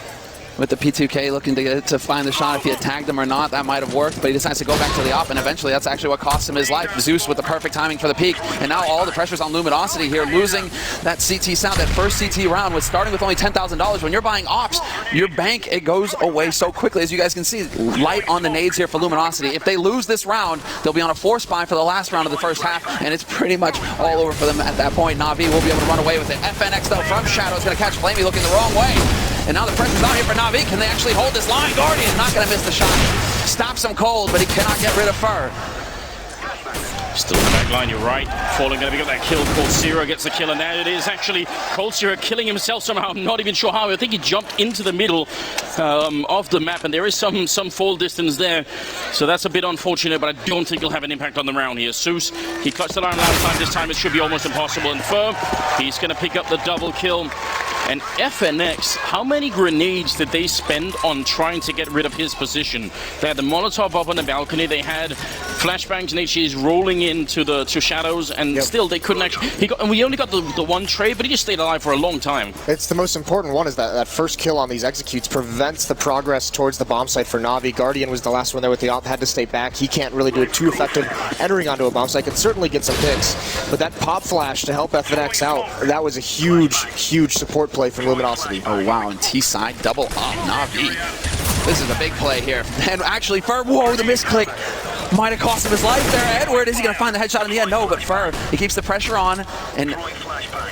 with the P2K, looking to find the shot. If he had tagged him or not, that might have worked, but he decides to go back to the op, and eventually that's actually what cost him his life. Zeus with the perfect timing for the peak, and now all the pressure's on Luminosity here, losing that CT sound. That first CT round was starting with only $10,000. When you're buying ops, your bank, it goes away so quickly. As you guys can see, light on the nades here for Luminosity. If they lose this round, they'll be on a 4-spy for the last round of the first half, and it's pretty much all over for them at that point. Na'Vi will be able to run away with it. FNX, though, from Shadow is going to catch Flamey looking the wrong way. And now the pressure's on here for Na'Vi. Can they actually hold this line? Guardian not going to miss the shot. Stops him cold, but he cannot get rid of Fur. Still in the back line, you're right. Fallen going to pick up that kill. Cold Zero gets the kill, and now it is actually Cold Zero killing himself somehow. I'm not even sure how. I think he jumped into the middle of the map, and there is some fall distance there. So that's a bit unfortunate, but I don't think it'll have an impact on the round here. Zeus, he clutched the line last time. This time it should be almost impossible. And Fur, he's going to pick up the double kill. And FNX, how many grenades did they spend on trying to get rid of his position? They had the Molotov up on the balcony. They had flashbangs and HEs rolling into the shadows, and still they couldn't actually. And we only got the one trade, but he just stayed alive for a long time. It's the most important one, is that first kill on these executes prevents the progress towards the bomb site for Na'Vi. Guardian was the last one there with the op, had to stay back. He can't really do it too effective entering onto a bomb site. Can certainly get some picks, but that pop flash to help FNX out, that was a huge support play from Luminosity. Oh wow, and T-side double up, Na'Vi. This is a big play here. And actually Fur, whoa, the misclick might have cost him his life there. Edward, is he going to find the headshot in the end? No, but Fur, he keeps the pressure on, and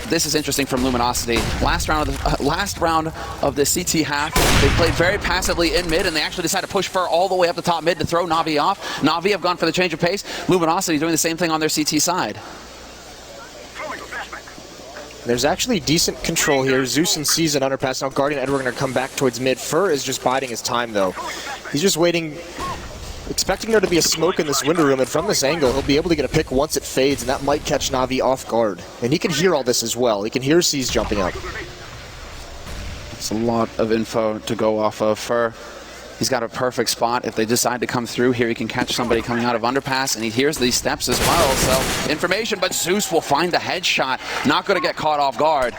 this is interesting from Luminosity. Last round of the CT half, they played very passively in mid, and they actually decided to push Fur all the way up the top mid to throw Na'Vi off. Na'Vi have gone for the change of pace. Luminosity doing the same thing on their CT side. There's actually decent control here. Zeus and Season underpass. Now Guardian and Edward are going to come back towards mid. Fur is just biding his time, though. He's just waiting, expecting there to be a smoke in this window room, and from this angle, he'll be able to get a pick once it fades, and that might catch Na'Vi off guard. And he can hear all this as well. He can hear Seas jumping up. It's a lot of info to go off of. Fur, he's got a perfect spot. If they decide to come through here, he can catch somebody coming out of underpass, and he hears these steps as well. So information, but Zeus will find the headshot. Not going to get caught off guard.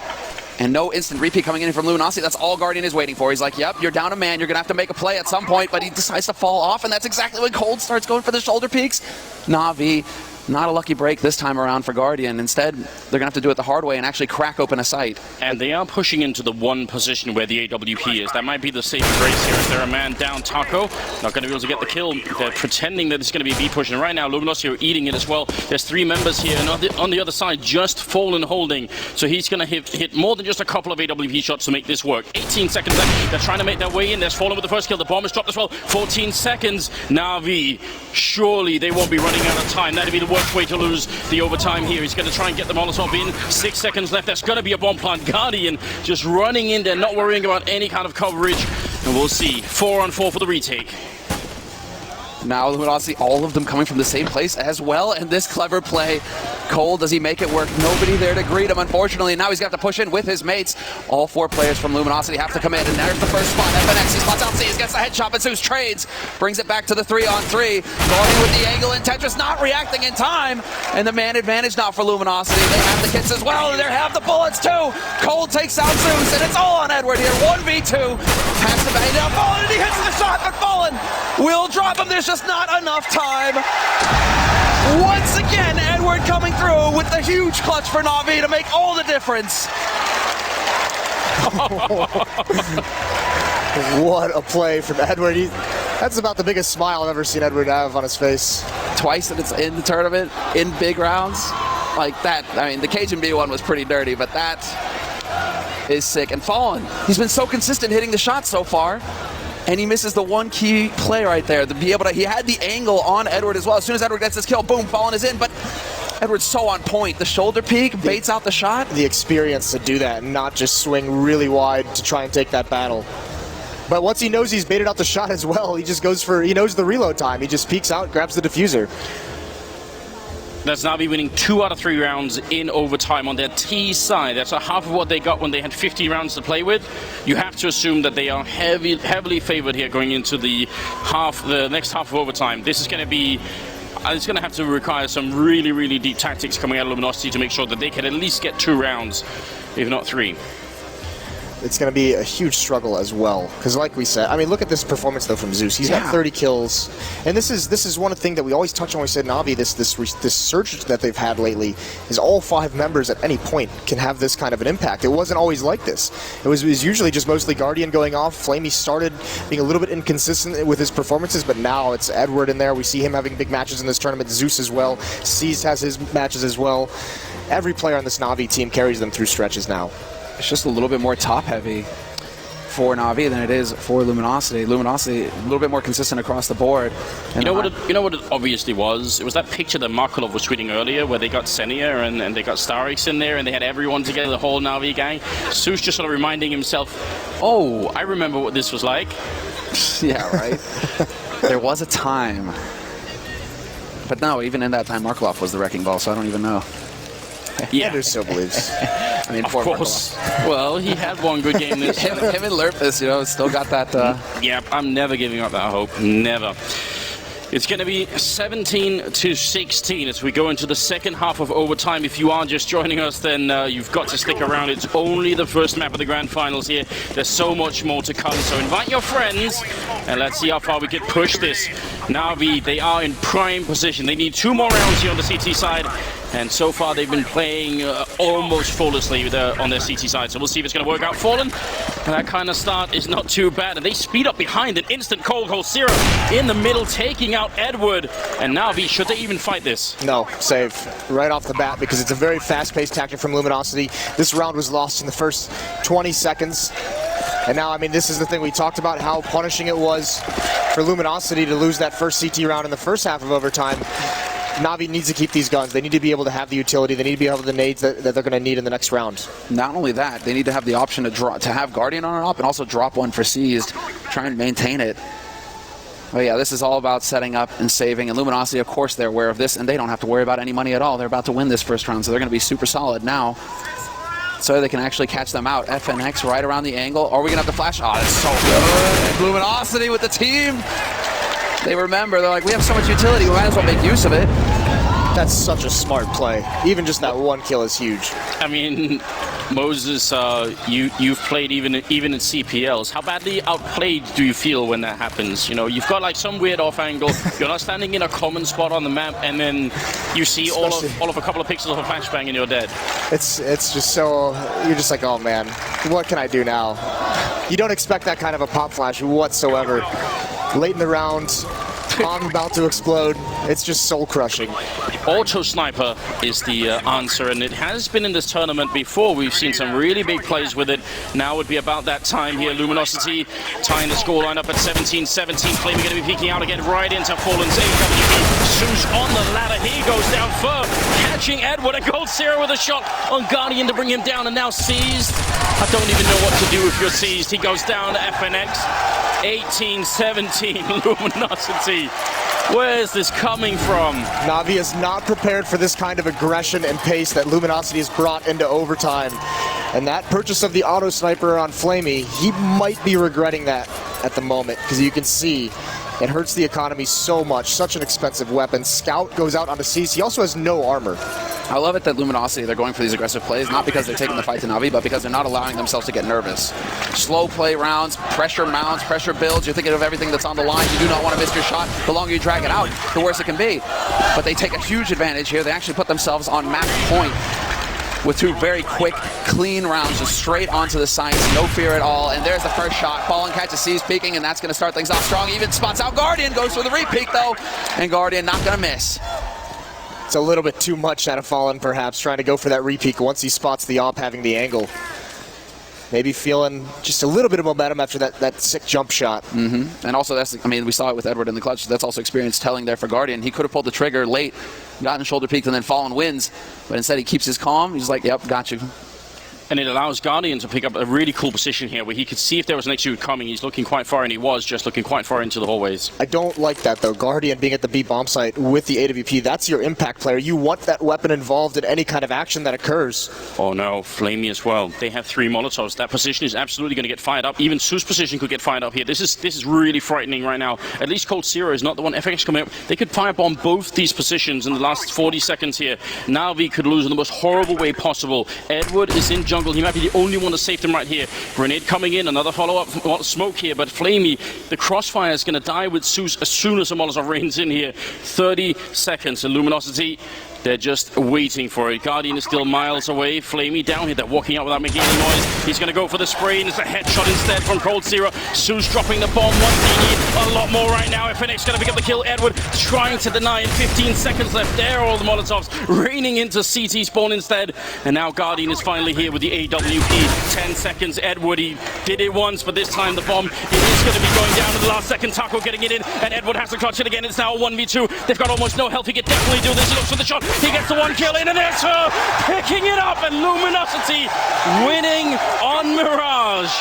And no instant repeat coming in from Luminosity. That's all Guardian is waiting for. He's like, yep, you're down a man. You're going to have to make a play at some point, but he decides to fall off, and that's exactly when Cold starts going for the shoulder peaks. Na'Vi, not a lucky break this time around for Guardian. Instead, they're going to have to do it the hard way and actually crack open a site. And they are pushing into the one position where the AWP is. That might be the safe race here. Is there a man down? Taco, not going to be able to get the kill. They're pretending that it's going to be a B push, and right now Luminosity are eating it as well. There's 3 members here, and on the other side, just Fallen holding. So he's going to hit more than just a couple of AWP shots to make this work. 18 seconds left. They're trying to make their way in. There's Fallen with the first kill. The bomb is dropped as well. 14 seconds. Na'Vi, surely they won't be running out of time. That'd be the worst way to lose the overtime here. He's going to try and get the Molotov in. 6 seconds left. There's going to be a bomb plant. Guardian just running in there, not worrying about any kind of coverage. And we'll see. 4-on-4 for the retake. Now Luminosity, all of them coming from the same place as well, and this clever play. Cole, does he make it work? Nobody there to greet him, unfortunately. Now he's got to push in with his mates. All 4 players from Luminosity have to come in, and there's the first spot. FNX, he spots out Seas, gets the headshot, but Zeus trades, brings it back to the 3-on-3. Guardian with the angle, and Tetris not reacting in time, and the man advantage now for Luminosity. They have the kits as well, and they have the bullets too. Cole takes out Zeus, and it's all on Edward here. 1v2, has to bang down Fallen, and he hits the shot, but Fallen will drop him. There's just not enough time. Once again, Edward coming through with the huge clutch for Na'Vi to make all the difference. What a play from Edward. That's about the biggest smile I've ever seen Edward have on his face. Twice that it's in the tournament, in big rounds. Like that, I mean, the Cajun B one was pretty dirty, but that is sick. And Fallen, he's been so consistent hitting the shots so far, and he misses the one key play right there. To be able to, he had the angle on Edward as well. As soon as Edward gets this kill, boom, Fallen is in, but Edward's so on point. The shoulder peek baits out the shot. The experience to do that and not just swing really wide to try and take that battle. But once he knows he's baited out the shot as well, he just goes for, he knows the reload time. He just peeks out, grabs the diffuser. That's Na'Vi winning 2 out of 3 rounds in overtime on their T side. That's a half of what they got when they had 50 rounds to play with. You have to assume that they are heavily favored here going into the next half of overtime. This is going to be, it's going to have to require some really, really deep tactics coming out of Luminosity to make sure that they can at least get 2 rounds, if not 3. It's going to be a huge struggle as well, because like we said, I mean, look at this performance though from Zeus. He's got 30 kills, and this is one thing that we always touch on when we said Na'Vi. This surge that they've had lately is all 5 members at any point can have this kind of an impact. It wasn't always like this. It was usually just mostly Guardian going off. Flamey started being a little bit inconsistent with his performances, but now it's Edward in there. We see him having big matches in this tournament. Zeus as well. Seized has his matches as well. Every player on this Na'Vi team carries them through stretches now. It's just a little bit more top-heavy for Na'Vi than it is for Luminosity. Luminosity, a little bit more consistent across the board. And you know what it obviously was? It was that picture that Markelov was tweeting earlier where they got Senia and they got Starix in there and they had everyone together, the whole Na'Vi gang. Zeus just sort of reminding himself, oh, I remember what this was like. Yeah, right? There was a time. But no, even in that time, Markelov was the wrecking ball, so I don't even know. Yeah, Anders still believes. I mean, of course. Well, he had one good game this him and Lurpus, you know, still got that. Yeah, I'm never giving up that hope. Never. It's going to be 17-16 as we go into the second half of overtime. If you are just joining us, then you've got to stick around. It's only the first map of the grand finals here. There's so much more to come. So invite your friends, and let's see how far we can push this. Na'Vi, they are in prime position. They need 2 more rounds here on the CT side. And so far, they've been playing almost flawlessly on their CT side. So we'll see if it's going to work out. Fallen, and that kind of start is not too bad. And they speed up behind an instant cold hole. Zero in the middle, taking out Edward. And Na'Vi, should they even fight this? No, save right off the bat because it's a very fast-paced tactic from Luminosity. This round was lost in the first 20 seconds. And now, I mean, this is the thing we talked about, how punishing it was for Luminosity to lose that first CT round in the first half of overtime. Na'Vi needs to keep these guns. They need to be able to have the utility. They need to be able to have the nades that they're going to need in the next round. Not only that, they need to have the option to have Guardian on and off and also drop one for Seized, try and maintain it. But yeah, this is all about setting up and saving. And Luminosity, of course, they're aware of this, and they don't have to worry about any money at all. They're about to win this first round, so they're going to be super solid now. So they can actually catch them out. FNX right around the angle. Are we going to have the flash? Oh, that's so good. Luminosity with the team. They remember, they're like, we have so much utility, we might as well make use of it. That's such a smart play. Even just that one kill is huge. I mean, Moses, you've played even in CPLs. How badly outplayed do you feel when that happens? You know, you've got like some weird off angle. You're not standing in a common spot on the map, and then you see all of a couple of pixels of a flashbang and you're dead. It's just so, you're just like, oh man, what can I do now? You don't expect that kind of a pop flash whatsoever. Late in the round, bomb about to explode. It's just soul-crushing. Auto Sniper is the answer, and it has been in this tournament before. We've seen some really big plays with it. Now would be about that time here. Luminosity tying the scoreline up at 17-17. Flamey going to be peeking out again right into Fallen's AWP. Zeus on the ladder. He goes down first, catching Edward. A Gold Zero with a shot on Guardian to bring him down, and now Seized. I don't even know what to do if you're Seized. He goes down to FNX. 18-17 Luminosity. Where's this coming from? Na'Vi is not prepared for this kind of aggression and pace that Luminosity has brought into overtime. And that purchase of the auto sniper on Flamey, he might be regretting that at the moment, because you can see it hurts the economy so much. Such an expensive weapon. Scout goes out onto Cease. He also has no armor. I love it that Luminosity, they're going for these aggressive plays, not because they're taking the fight to Navi, but because they're not allowing themselves to get nervous. Slow play rounds, pressure mounts, pressure builds. You're thinking of everything that's on the line. You do not want to miss your shot. The longer you drag it out, the worse it can be. But they take a huge advantage here. They actually put themselves on match point with 2 very quick, clean rounds, just straight onto the sights, no fear at all. And there's the first shot. Fallen catches C's peeking, and that's going to start things off strong. Even spots out Guardian, goes for the re-peek though, and Guardian not going to miss. It's a little bit too much out of Fallen, perhaps, trying to go for that repeat once he spots the AWP having the angle. Maybe feeling just a little bit of momentum after that sick jump shot. And also, we saw it with Edward in the clutch. That's also experience telling there for Guardian. He could have pulled the trigger late, gotten shoulder peeked, and then Fallen wins. But instead, he keeps his calm. He's like, yep, got you. And it allows Guardian to pick up a really cool position here where he could see if there was an execute coming. He's looking quite far, and he was just looking quite far into the hallways. I don't like that, though. Guardian being at the B bomb site with the AWP, that's your impact player. You want that weapon involved in any kind of action that occurs. Oh no, Flamey as well. They have 3 Molotovs. That position is absolutely going to get fired up. Even Su's position could get fired up here. This is really frightening right now. At least Cold Zero is not the one. FX coming up. They could firebomb both these positions in the last 40 seconds here. Navi could lose in the most horrible way possible. Edward is in jungle. He might be the only one to save them right here. Grenade coming in, another follow-up smoke here, but Flamey, the crossfire is going to die with Zeus as soon as the Molotov rains in here. 30 seconds, and Luminosity, they're just waiting for it. Guardian is still miles away. Flamey down here. They're walking out without making any noise. He's going to go for the spray, and it's a headshot instead from Cold Zero. Zeus dropping the bomb. What they need a lot more right now. FNX going to pick up the kill. Edward trying to deny in 15 seconds left. There are all the Molotovs raining into CT spawn instead. And now Guardian is finally here with the AWP. 10 seconds. Edward, he did it once, but this time the bomb, it is going to be going down to the last second. Taco getting it in, and Edward has to clutch it again. It's now a 1v2. They've got almost no health. He could definitely do this. He looks for the shot. He gets the 1 kill in, and there's her picking it up, and Luminosity winning on Mirage.